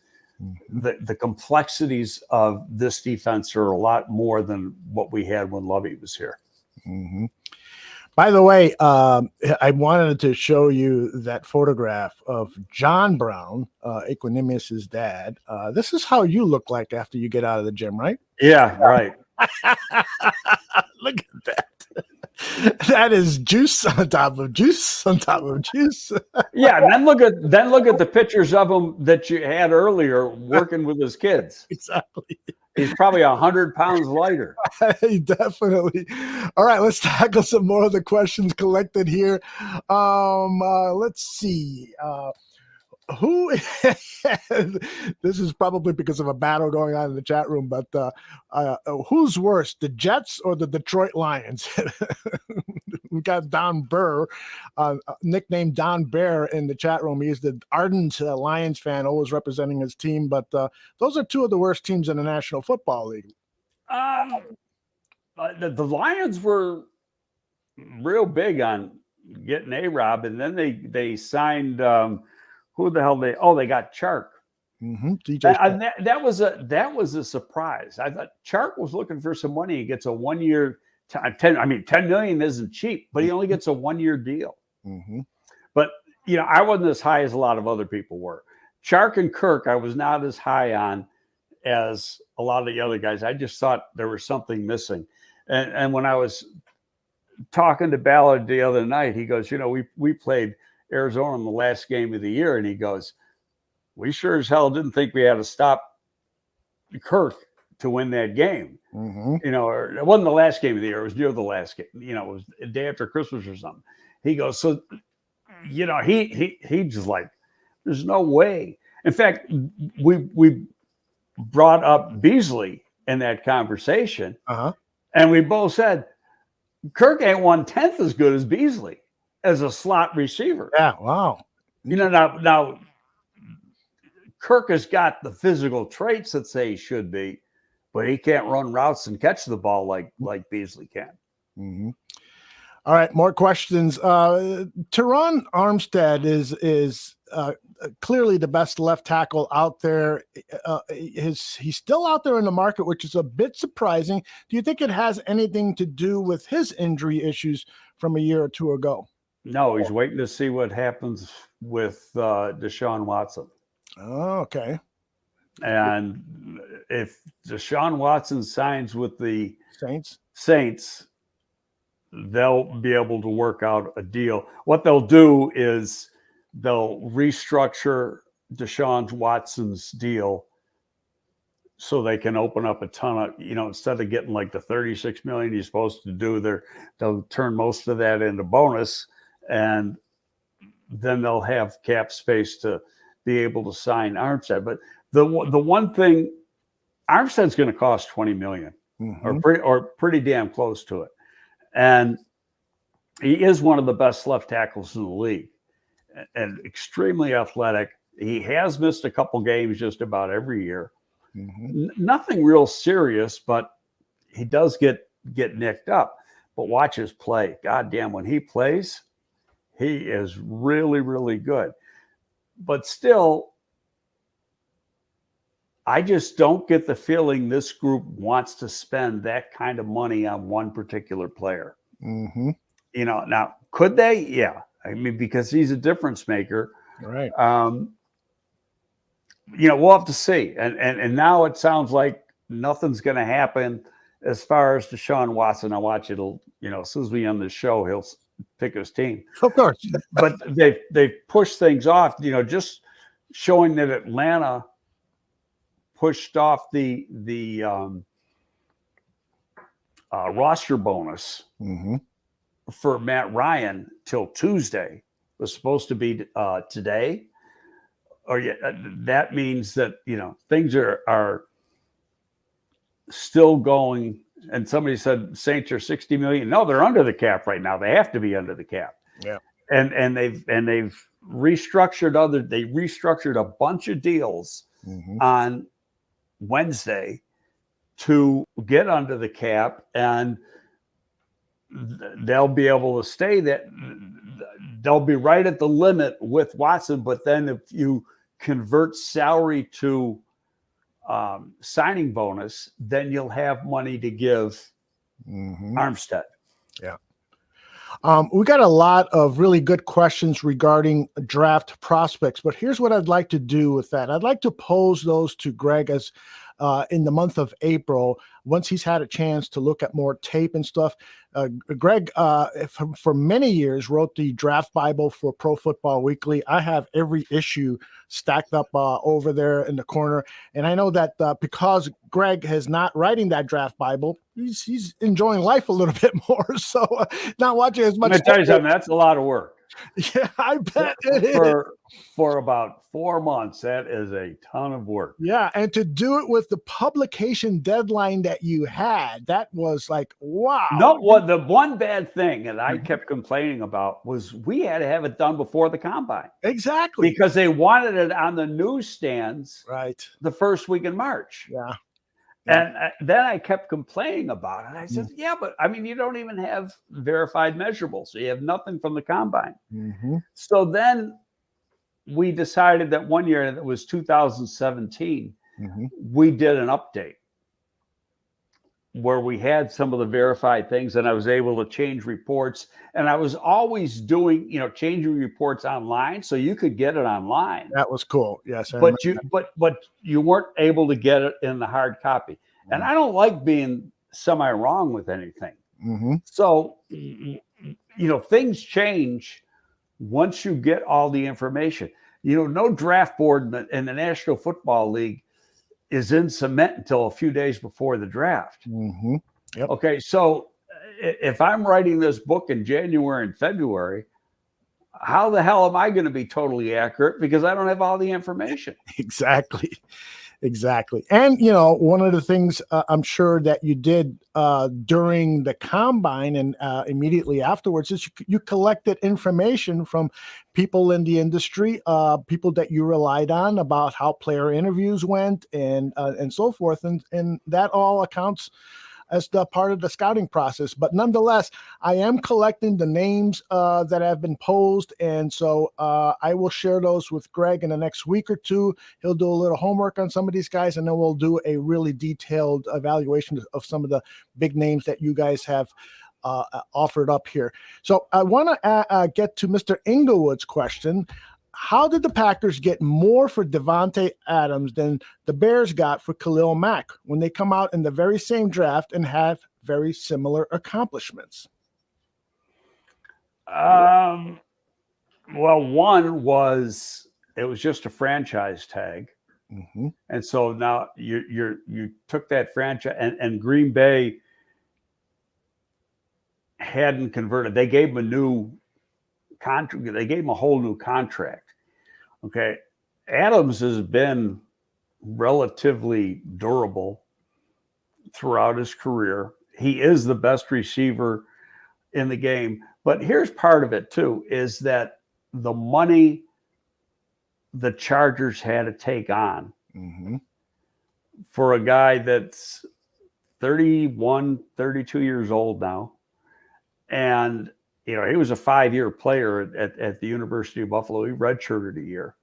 the complexities of this defense are a lot more than what we had when Lovey was here. Mm-hmm. By the way, I wanted to show you that photograph of John Brown, Equanimeous' dad. This is how you look like after you get out of the gym, right? Yeah, right. Look at that. That is juice on top of juice on top of juice. Yeah, and then look at the pictures of him that you had earlier working with his kids. Exactly. He's probably 100 pounds lighter. Definitely. All right, let's tackle some more of the questions collected here. Let's see. Who this is probably because of a battle going on in the chat room, but who's worse, the Jets or the Detroit Lions? We got Don Burr, nicknamed Don Bear, in the chat room. He's the ardent Lions fan, always representing his team, but those are two of the worst teams in the National Football League. The Lions were real big on getting A-Rob, and then they signed who the hell they got Chark. Mm-hmm. That was a surprise. I thought Chark was looking for some money. He gets a 1 year, $10 million isn't cheap, but he only gets a 1 year deal. Mm-hmm. But I wasn't as high as a lot of other people were. Chark and Kirk, I was not as high on as a lot of the other guys. I just thought there was something missing. And when I was talking to Ballard the other night, he goes, we played Arizona in the last game of the year, and he goes, we sure as hell didn't think we had to stop Kirk to win that game. Mm-hmm. Or it wasn't the last game of the year, it was near the last game, it was the day after Christmas or something. He goes, so he just like, there's no way. In fact, we brought up Beasley in that conversation, and we both said Kirk ain't 1/10 as good as Beasley as a slot receiver. Yeah, wow. Now Kirk has got the physical traits that say he should be, but he can't run routes and catch the ball like Beasley can. Mm-hmm. All right, more questions. Teron Armstead is clearly the best left tackle out there. He's still out there in the market, which is a bit surprising. Do you think it has anything to do with his injury issues from a year or two ago? No, he's waiting to see what happens with Deshaun Watson. Oh, okay. And if Deshaun Watson signs with the Saints, they'll be able to work out a deal. What they'll do is they'll restructure Deshaun Watson's deal so they can open up a ton of, instead of getting like the $36 million you're supposed to do, they'll turn most of that into bonus, and then they'll have cap space to be able to sign Armstead. But the one thing, Armstead's going to cost $20 million, or pretty damn close to it. And he is one of the best left tackles in the league and extremely athletic. He has missed a couple games just about every year. Nothing real serious, but he does get nicked up. But watch his play. God damn, when he plays, he is really, really good. But still, I just don't get the feeling this group wants to spend that kind of money on one particular player. Now, could they? Yeah. I mean, because he's a difference maker. Right. We'll have to see. And now it sounds like nothing's going to happen as far as Deshaun Watson. I watch it'll, as soon as we end the show, he'll pick his team. Of course. But they've pushed things off, just showing that Atlanta pushed off the roster bonus for Matt Ryan till Tuesday. It was supposed to be today. That means that things are still going. And somebody said Saints are 60 million. No, they're under the cap right now. They have to be under the cap. Yeah. And they've restructured they restructured a bunch of deals on Wednesday to get under the cap, and they'll be able to stay that. They'll be right at the limit with Watson, but then if you convert salary to signing bonus, then you'll have money to give Armstead. Yeah. We got a lot of really good questions regarding draft prospects, but here's what I'd like to do with that. I'd like to pose those to Greg as in the month of April, once he's had a chance to look at more tape and stuff. Greg, for many years, wrote the draft Bible for Pro Football Weekly. I have every issue stacked up over there in the corner. And I know that because Greg is not writing that draft Bible, he's enjoying life a little bit more. So not watching as much. Let me tell you something, that's a lot of work. Yeah, I bet it is. For about 4 months, that is a ton of work. Yeah, and to do it with the publication deadline that you had, that was like, wow. No, well, the one bad thing that I kept complaining about was we had to have it done before the combine. Exactly. Because they wanted it on the newsstands the first week in March. Yeah. And then I kept complaining about it. I said, yeah, but I mean, you don't even have verified measurables. So you have nothing from the combine. So then we decided that one year, that was 2017, we did an update where we had some of the verified things, and I was able to change reports. And I was always doing, changing reports online, so you could get it online. That was cool. Yes. But you weren't able to get it in the hard copy. And I don't like being semi-wrong with anything. So, things change once you get all the information. No draft board in the National Football League is in cement until a few days before the draft. Yep. Okay, so if I'm writing this book in January and February, how the hell am I going to be totally accurate? Because I don't have all the information. Exactly. And, one of the things I'm sure that you did during the combine and immediately afterwards is you collected information from people in the industry, people that you relied on about how player interviews went and so forth. And that all accounts as the part of the scouting process. But nonetheless, I am collecting the names that have been posed, and so I will share those with Greg in the next week or two. He'll do a little homework on some of these guys, and then we'll do a really detailed evaluation of some of the big names that you guys have offered up here. So I want to get to Mr. Inglewood's question. How did the Packers get more for Davante Adams than the Bears got for Khalil Mack when they come out in the very same draft and have very similar accomplishments? Well, one was it was just a franchise tag. Mm-hmm. And so now you took that franchise, and Green Bay hadn't converted. They gave him a new contract. They gave him a whole new contract. Okay. Adams has been relatively durable throughout his career. He is the best receiver in the game. But here's part of it too, is that the money the Chargers had to take on for a guy that's 31, 32 years old now. And, he was a 5-year player at the University of Buffalo. He redshirted a year.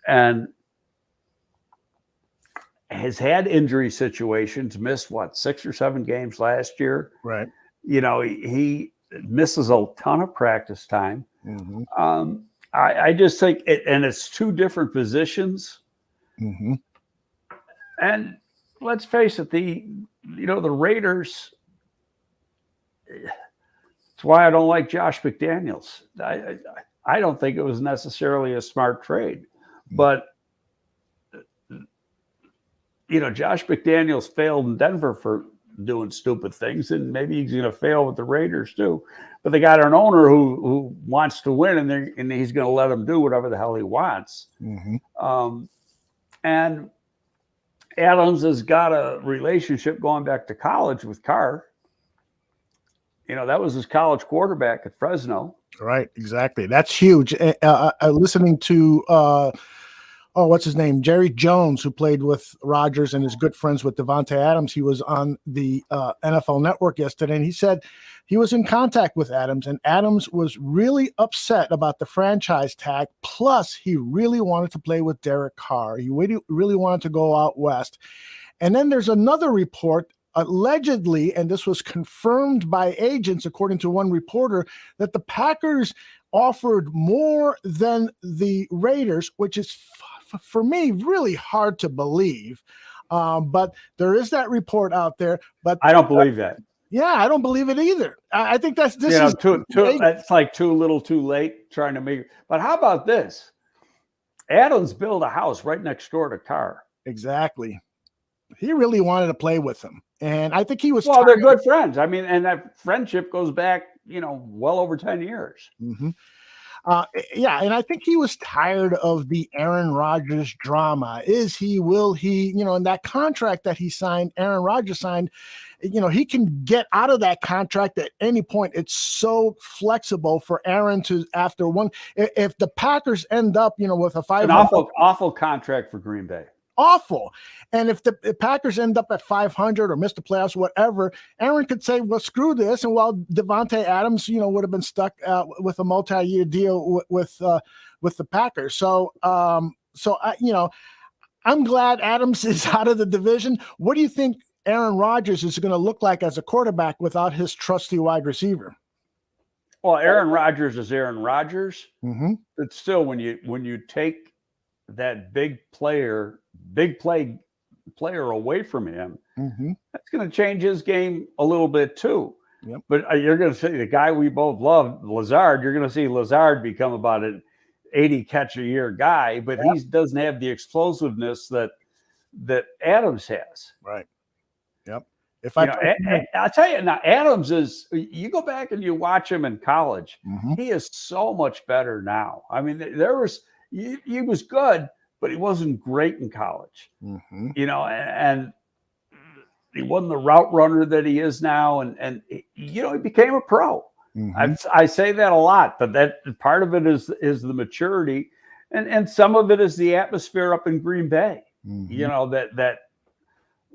And has had injury situations, missed 6 or 7 games last year. Right. He misses a ton of practice time. I just think and it's 2 different positions. And let's face it, the Raiders, it's why I don't like Josh McDaniels. I don't think it was necessarily a smart trade, but Josh McDaniels failed in Denver for doing stupid things, and maybe he's going to fail with the Raiders too. But they got an owner who wants to win, and he's going to let him do whatever the hell he wants. And Adams has got a relationship going back to college with Carr. That was his college quarterback at Fresno. Right, exactly. That's huge. Listening to what's his name? Jerry Jones, who played with Rodgers and is good friends with Davante Adams. He was on the NFL Network yesterday, and he said he was in contact with Adams, and Adams was really upset about the franchise tag. Plus, he really wanted to play with Derek Carr. He really wanted to go out west. And then there's another report, allegedly, and this was confirmed by agents, according to one reporter, that the Packers offered more than the Raiders, which is for me really hard to believe. But there is that report out there. But I don't believe that. Yeah, I don't believe it either. I think this is that's like too little, too late trying to make. But how about this? Adams built a house right next door to Carr. Exactly. He really wanted to play with him. And I think he was. Well, they're good friends. I mean, and that friendship goes back, well over 10 years. Yeah, and I think he was tired of the Aaron Rodgers drama. Will he, and that contract that he signed, Aaron Rodgers signed, he can get out of that contract at any point. It's so flexible for Aaron to, after one, if the Packers end up, with a 500. An awful contract for Green Bay. Awful. And if the Packers end up at 500 or miss the playoffs, whatever, Aaron could say, well, screw this. And while Davante Adams, would have been stuck with a multi-year deal with the Packers. So I'm glad Adams is out of the division. What do you think Aaron Rodgers is going to look like as a quarterback without his trusty wide receiver? Well, Aaron Rodgers is Aaron Rodgers. But still, when you take that big player away from him, that's going to change his game a little bit too. Yep. But you're going to see the guy we both love, Lazard. You're going to see Lazard become about an 80 catch a year guy, but he doesn't have the explosiveness that Adams has. Right. Yep. I'll tell you now, Adams is. You go back and you watch him in college. He is so much better now. I mean, he was good, but he wasn't great in college, and he wasn't the route runner that he is now. And he became a pro. I say that a lot, but that part of it is the maturity, and some of it is the atmosphere up in Green Bay. That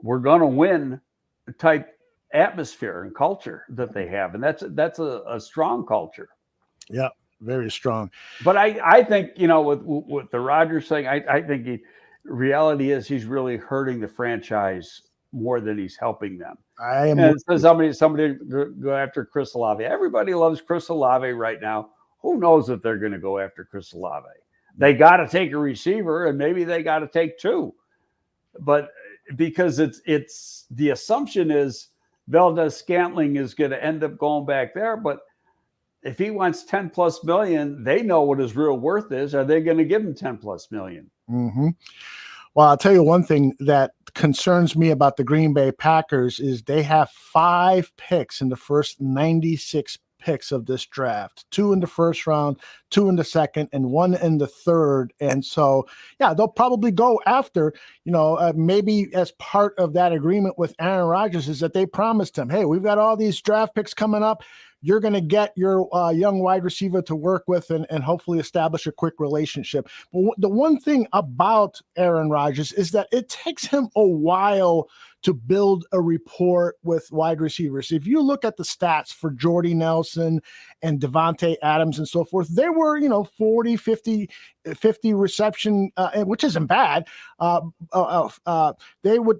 we're going to win type atmosphere and culture that they have, and that's a strong culture. Yeah, very strong. But I think, you know, with the Rodgers thing, I think reality is he's really hurting the franchise more than he's helping them. I am. And so somebody go after Chris Olave. Everybody loves Chris Olave right now. Who knows if they're going to go after Chris Olave? They got to take a receiver, and maybe they got to take two. But because it's the assumption is Valdes-Scantling is going to end up going back there. But if he wants 10 plus million, they know what his real worth is. Are they going to give him 10 plus million? Mm-hmm. Well, I'll tell you one thing that concerns me about the Green Bay Packers is they have 5 picks in the first 96 picks of this draft, 2 in the first round, 2 in the second, and 1 in the third. And so, yeah, they'll probably go after, maybe as part of that agreement with Aaron Rodgers is that they promised him, hey, we've got all these draft picks coming up. You're going to get your young wide receiver to work with and hopefully establish a quick relationship. But the one thing about Aaron Rodgers is that it takes him a while to build a rapport with wide receivers. If you look at the stats for Jordy Nelson and Devontae Adams and so forth, they were, 40, 50 reception, which isn't bad. They would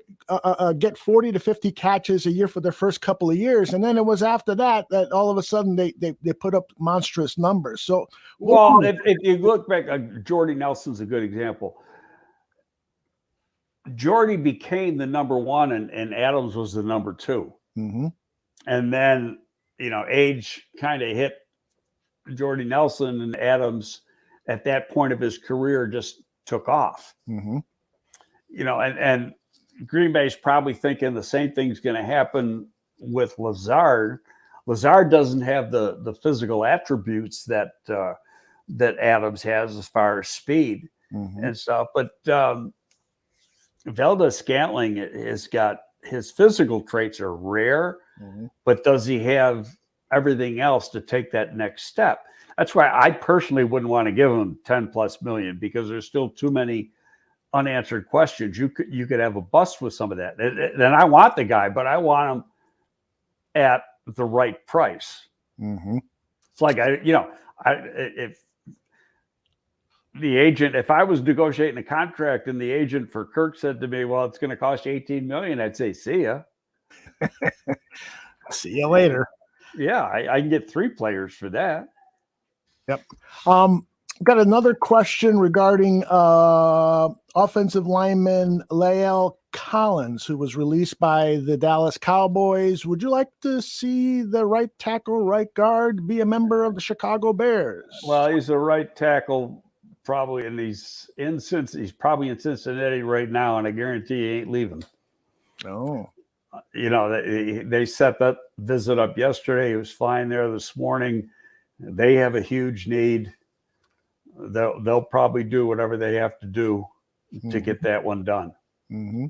get 40 to 50 catches a year for their first couple of years. And then it was after that all of a sudden they put up monstrous numbers. So, well, if you look back, Jordy Nelson's a good example. Jordy became the number 1 and Adams was the number 2. Mm-hmm. And then, age kind of hit Jordy Nelson, and Adams at that point of his career just took off. Mm-hmm. And Green Bay's probably thinking the same thing's going to happen with Lazard. Lazard doesn't have the physical attributes that Adams has as far as speed and stuff, but Valdes-Scantling has got his physical traits are rare, but does he have everything else to take that next step? That's why I personally wouldn't want to give him 10 plus million, because there's still too many unanswered questions. You could have a bust with some of that. And I want the guy, but I want him at the right price. Mm-hmm. It's like if I was negotiating a contract and the agent for Kirk said to me, well, it's going to cost you 18 million, I'd say, see ya. See you later. Yeah, I can get 3 players for that. Yep. Got another question regarding offensive lineman Lael Collins, who was released by the Dallas Cowboys. Probably like to see the right tackle, right guard be a member of the Chicago Bears? Well, he's a right tackle. Probably, and he's probably in Cincinnati right now, and I guarantee he ain't leaving. Oh, they set that visit up yesterday. He was flying there this morning. They have a huge need. They'll probably do whatever they have to do to get that one done. Mm-hmm.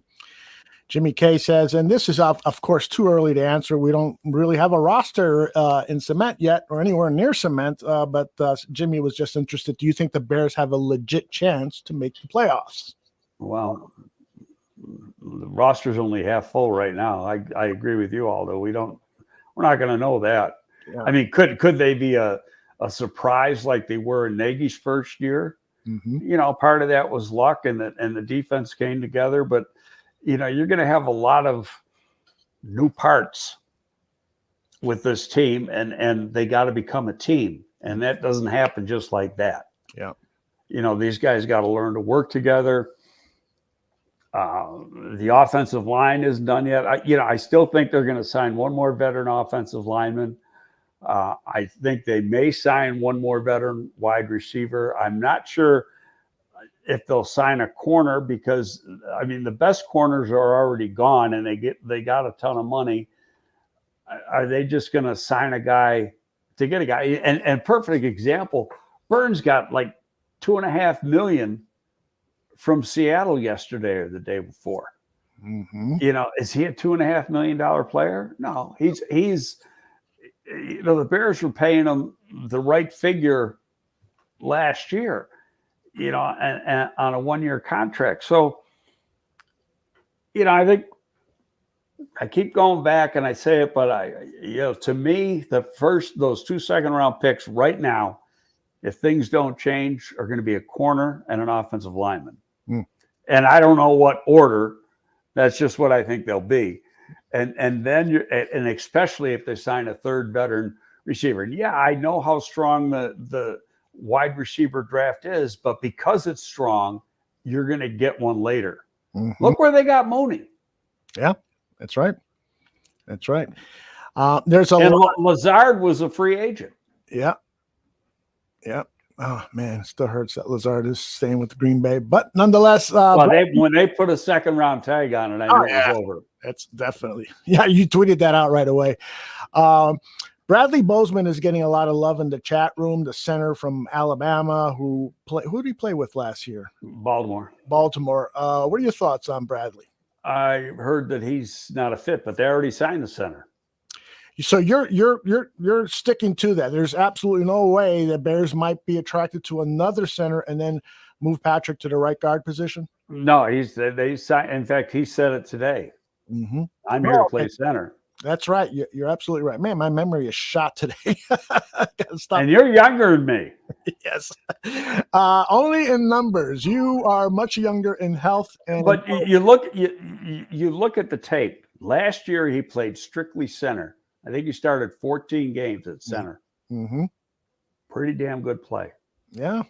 Jimmy K says, and this is, of course, too early to answer. We don't really have a roster in cement yet or anywhere near cement, but Jimmy was just interested. Do you think the Bears have a legit chance to make the playoffs? Well, the roster's only half full right now. I agree with you, Aldo. We're not going to know that. Yeah. I mean, could they be a surprise like they were in Nagy's first year? Mm-hmm. Part of that was luck and the defense came together, but you're going to have a lot of new parts with this team, and they got to become a team, and that doesn't happen just like that. Yeah. These guys got to learn to work together. The offensive line isn't done yet. I still think they're going to sign one more veteran offensive lineman. I think they may sign one more veteran wide receiver. I'm not sure if they'll sign a corner, because the best corners are already gone and they got a ton of money. Are they just going to sign a guy to get a guy? And perfect example, Burns got like $2.5 million from Seattle yesterday or the day before. Mm-hmm. Is he a $2.5 million player? No, he's the Bears were paying him the right figure last year, and on a 1-year contract. So, I think I keep going back and I say it, but to me, those 2 second-round picks right now, if things don't change, are going to be a corner and an offensive lineman. And I don't know what order. That's just what I think they'll be. And then and especially if they sign a third veteran receiver. And yeah, I know how strong the wide receiver draft is, but because it's strong, you're going to get one later. Look where they got Mooney. Yeah, that's right. There's Lazard was a free agent. Yeah. Oh man, it still hurts that Lazard is staying with the Green Bay, but nonetheless, when they put a second-round tag on it, I knew it was over. That's definitely, you tweeted that out right away. Bradley Bozeman is getting a lot of love in the chat room. The center from Alabama, who did he play with last year? Baltimore. What are your thoughts on Bradley? I heard that he's not a fit, but they already signed the center. So you're sticking to that. There's absolutely no way the Bears might be attracted to another center and then move Patrick to the right guard position. No, they signed. In fact, he said it today. I'm here to play center. That's right. You're absolutely right. Man, my memory is shot today. And you're younger than me. Yes. Only in numbers. You are much younger in health. But you look at the tape. Last year, he played strictly center. I think he started 14 games at center. Pretty damn good play. Yeah,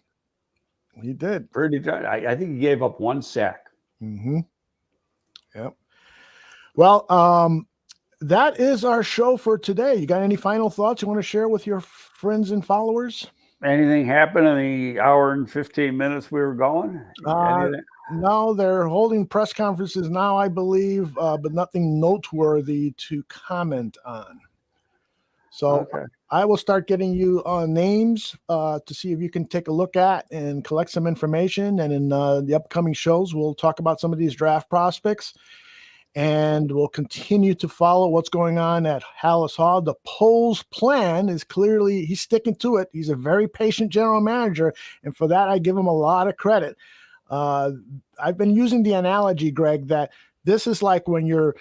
he did. I think he gave up 1 sack. Yep. Well, that is our show for today. You got any final thoughts you want to share with your friends and followers? Anything happened in the hour and 15 minutes we were going? No, they're holding press conferences now, I believe, but nothing noteworthy to comment on. So I will start getting you names to see if you can take a look at and collect some information. And in the upcoming shows, we'll talk about some of these draft prospects. And we'll continue to follow what's going on at Hallis Hall. The Poles plan is clearly, he's sticking to it. He's a very patient general manager. And for that, I give him a lot of credit. I've been using the analogy, Greg, that this is like when you're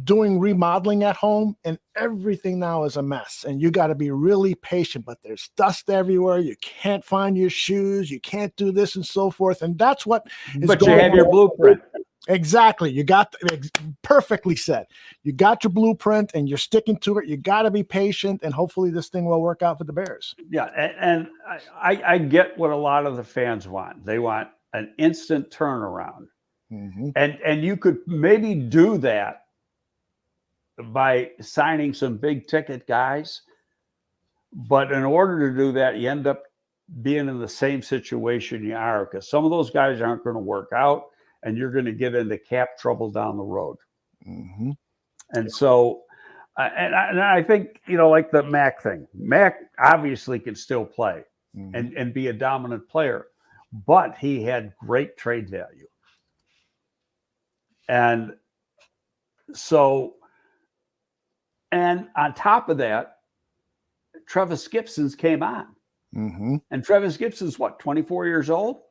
doing remodeling at home and everything now is a mess and you got to be really patient, but there's dust everywhere. You can't find your shoes. You can't do this and so forth. And that's what is But you have your blueprint. Exactly. You got perfectly said. You got your blueprint and you're sticking to it. You got to be patient and hopefully this thing will work out for the Bears. Yeah. And I get what a lot of the fans want. They want an instant turnaround. And you could maybe do that by signing some big ticket guys. But in order to do that, you end up being in the same situation you are because some of those guys aren't going to work out. And you're going to get into cap trouble down the road. And so, and I think, like the Mac thing, Mac obviously can still play and be a dominant player, but he had great trade value. And so, and on top of that, Travis Gibson's came on. And Travis Gibson's what, 24 years old?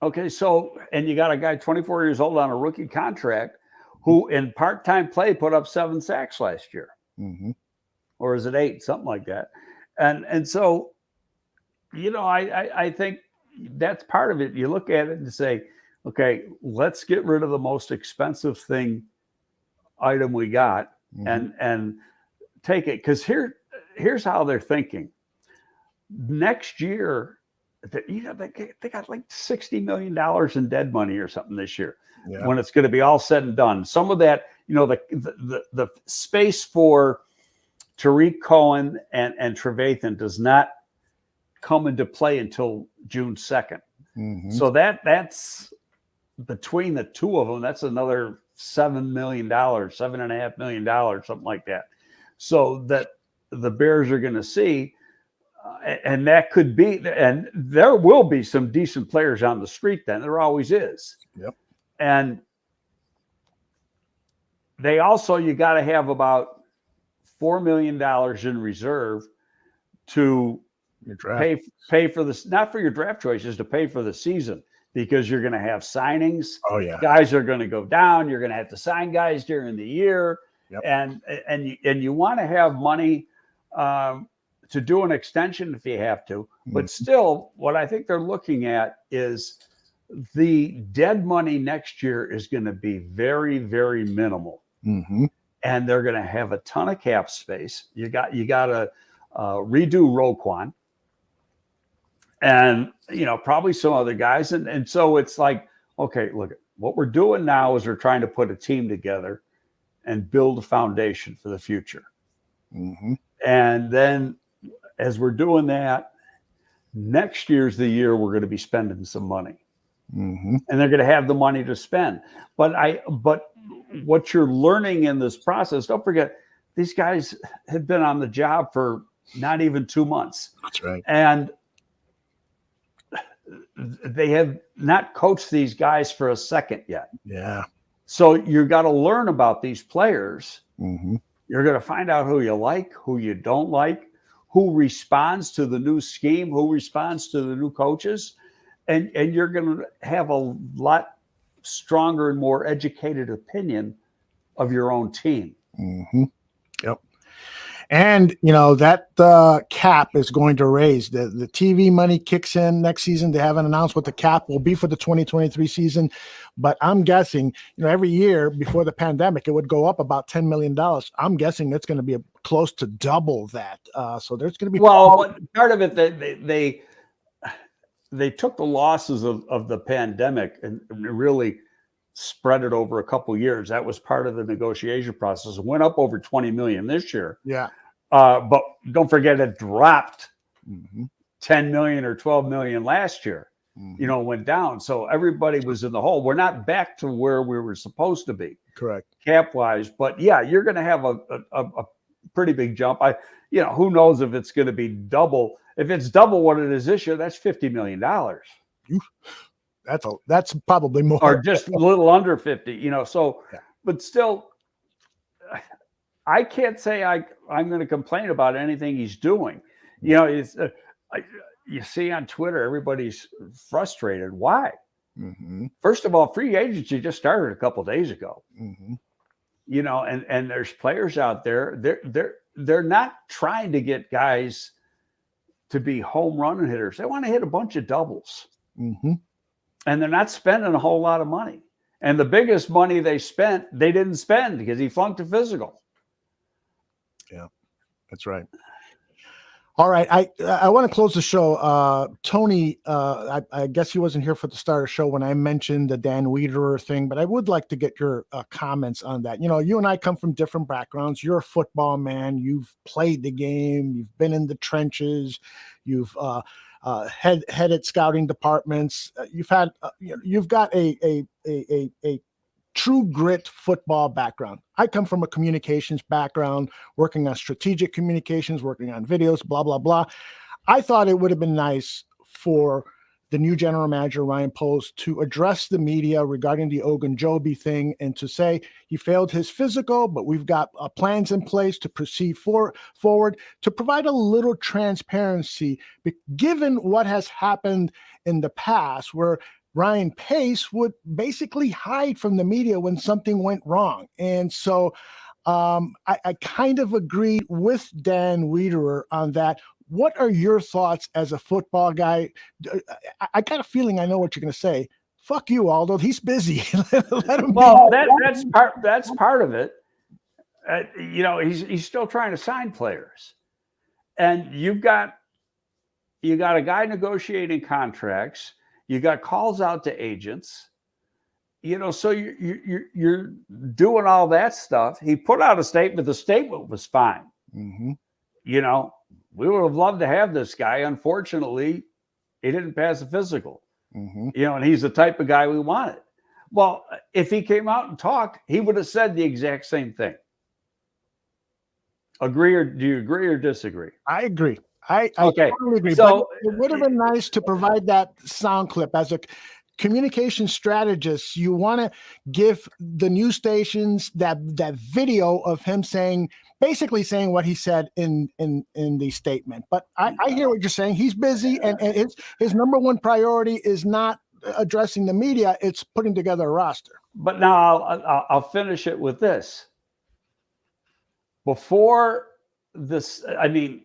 Okay, so, and you got a guy 24 years old on a rookie contract who in part-time play put up 7 sacks last year. Or is it 8, something like that. And so, I think that's part of it. You look at it and say, okay, let's get rid of the most expensive item we got and take it. Because here's how they're thinking. Next year, they got like $60 million in dead money or something this year when it's going to be all said and done. Some of that, the space for Tariq Cohen and Trevathan does not come into play until June 2nd. So that's between the two of them, that's another $7 million, $7.5 million, something like that. So that the Bears are going to see. And that could be, and there will be some decent players on the street then. There always is. And they also, you got to have about $4 million in reserve to pay for this, not for your draft choices, to pay for the season. because you're going to have signings. Oh yeah. Guys are going to go down. You're going to have to sign guys during the year. Yep. And you want to have money to do an extension if you have to. But still, what I think they're looking at is the dead money next year is going to be very, very minimal. Mm-hmm. And they're going to have a ton of cap space. You got to redo Roquan, and probably some other guys. And so it's like, okay, look, what we're doing now is we're trying to put a team together and build a foundation for the future. Mm-hmm. And then as we're doing that, next year's the year we're going to be spending some money. Mm-hmm. And they're going to have the money to spend. But what you're learning in this process, don't forget, these guys have been on the job for not even 2 months. That's right. And they have not coached these guys for a second yet. Yeah. So you've got to learn about these players. Mm-hmm. You're going to find out who you like, who you don't like, who responds to the new scheme, who responds to the new coaches. And you're going to have a lot stronger and more educated opinion of your own team. Mm-hmm. Yep. And, that cap is going to raise. The TV money kicks in next season. They haven't announced what the cap will be for the 2023 season. But I'm guessing, every year before the pandemic, it would go up about $10 million. I'm guessing it's going to be close to double that. So there's going to be. Well, part of it, they took the losses of the pandemic and really spread it over a couple of years. That was part of the negotiation process. It went up over 20 million this year. Yeah. But don't forget, it dropped mm-hmm. 10 million or 12 million last year. Mm-hmm. Went down. So everybody was in the hole. We're not back to where we were supposed to be. Correct. Cap wise. But yeah, you're going to have a pretty big jump. Who knows if it's going to be double. If it's double what it is this year, that's $50 million. That's probably more. Or just a little under 50, so, yeah. But still, I can't say I'm going to complain about anything he's doing. You see on Twitter, everybody's frustrated. Why? Mm-hmm. First of all, free agency just started a couple of days ago. Mm-hmm. And there's players out there. They're not trying to get guys to be home run hitters. They want to hit a bunch of doubles. Mm-hmm. And they're not spending a whole lot of money. And the biggest money they spent, they didn't spend because he flunked a physical. Yeah, that's right. All right. I want to close the show. Tony, I guess he wasn't here for the start of the show when I mentioned the Dan Wiederer thing, but I would like to get your comments on that. You and I come from different backgrounds. You're a football man. You've played the game. You've been in the trenches. You've headed scouting departments. You've got a true grit football background. I come from a communications background, working on strategic communications, working on videos, blah, blah, blah. I thought it would have been nice for the new general manager, Ryan Poles, to address the media regarding the Ogunjobi thing and to say he failed his physical, but we've got plans in place to proceed forward, to provide a little transparency, given what has happened in the past where Ryan Pace would basically hide from the media when something went wrong. And so I kind of agreed with Dan Wiederer on that. What are your thoughts as a football guy? I got a feeling I know what you're going to say. Fuck you, Aldo. He's busy. Let him well, that's part of it. He's still trying to sign players. And you got a guy negotiating contracts. You got calls out to agents, so you're doing all that stuff. He put out a statement. The statement was fine. Mm-hmm. We would have loved to have this guy. Unfortunately, he didn't pass the physical, mm-hmm. And he's the type of guy we wanted. Well, if he came out and talked, he would have said the exact same thing. Do you agree or disagree? I agree. I okay. totally agree. So but it would have been nice to provide that sound clip as a communication strategist. You want to give the news stations that video of him basically saying what he said in the statement. But I hear what you're saying. He's busy, and his number one priority is not addressing the media. It's putting together a roster. But now I'll finish it with this. Before this, I mean,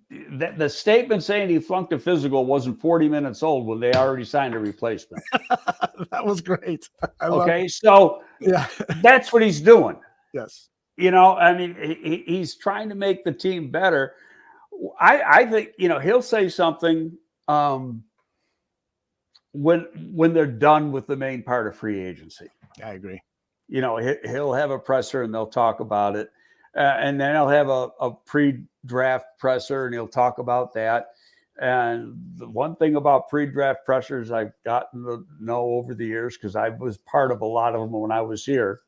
the statement saying he flunked a physical wasn't 40 minutes old when they already signed a replacement. That was great. Okay, so yeah, that's what he's doing. Yes. You know, I mean, he's trying to make the team better. I think, you know, he'll say something when they're done with the main part of free agency. I agree. You know, he'll have a presser and they'll talk about it. And then he'll have a pre-draft presser and he'll talk about that. And the one thing about pre-draft pressers I've gotten to know over the years, because I was part of a lot of them when I was here,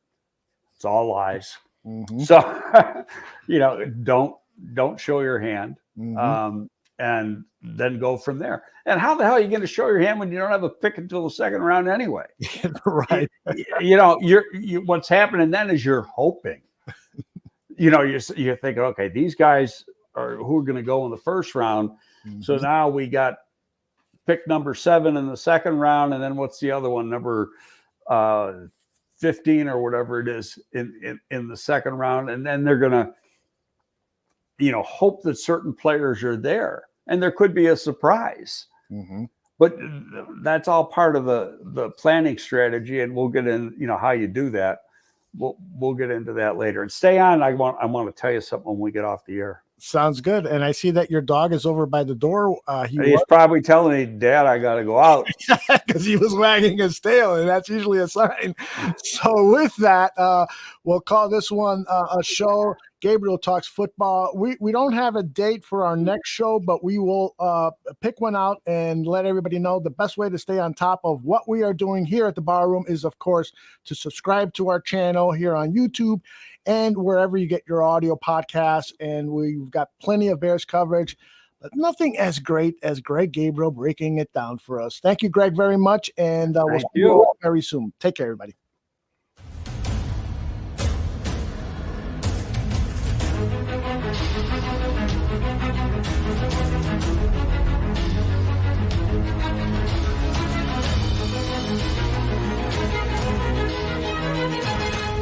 it's all lies. Mm-hmm. So, you know, don't show your hand, Mm-hmm. and then go from there. And how the hell are you going to show your hand when you don't have a pick until the second round anyway? Right. You know, what's happening then is you're hoping. You know, you're thinking, okay, these guys are who are going to go in the first round. Mm-hmm. So now we got pick number 7 in the second round, and then what's the other one, number 15 or whatever it is in the second round, and then they're going to, you know, hope that certain players are there, and there could be a surprise. Mm-hmm. But that's all part of the planning strategy, and we'll get in, you know, how you do that. We'll get into that later. And stay on. I want to tell you something when we get off the air. Sounds good. And I see that your dog is over by the door. He's probably telling me, Dad, I got to go out. Because he was wagging his tail, and that's usually a sign. So with that, we'll call this one a show. Gabriel Talks Football. We don't have a date for our next show, but we will pick one out and let everybody know. The best way to stay on top of what we are doing here at the Bar Room is, of course, to subscribe to our channel here on YouTube and wherever you get your audio podcasts. And we've got plenty of Bears coverage, but nothing as great as Greg Gabriel breaking it down for us. Thank you, Greg, very much. And we'll see you all very soon. Take care, everybody.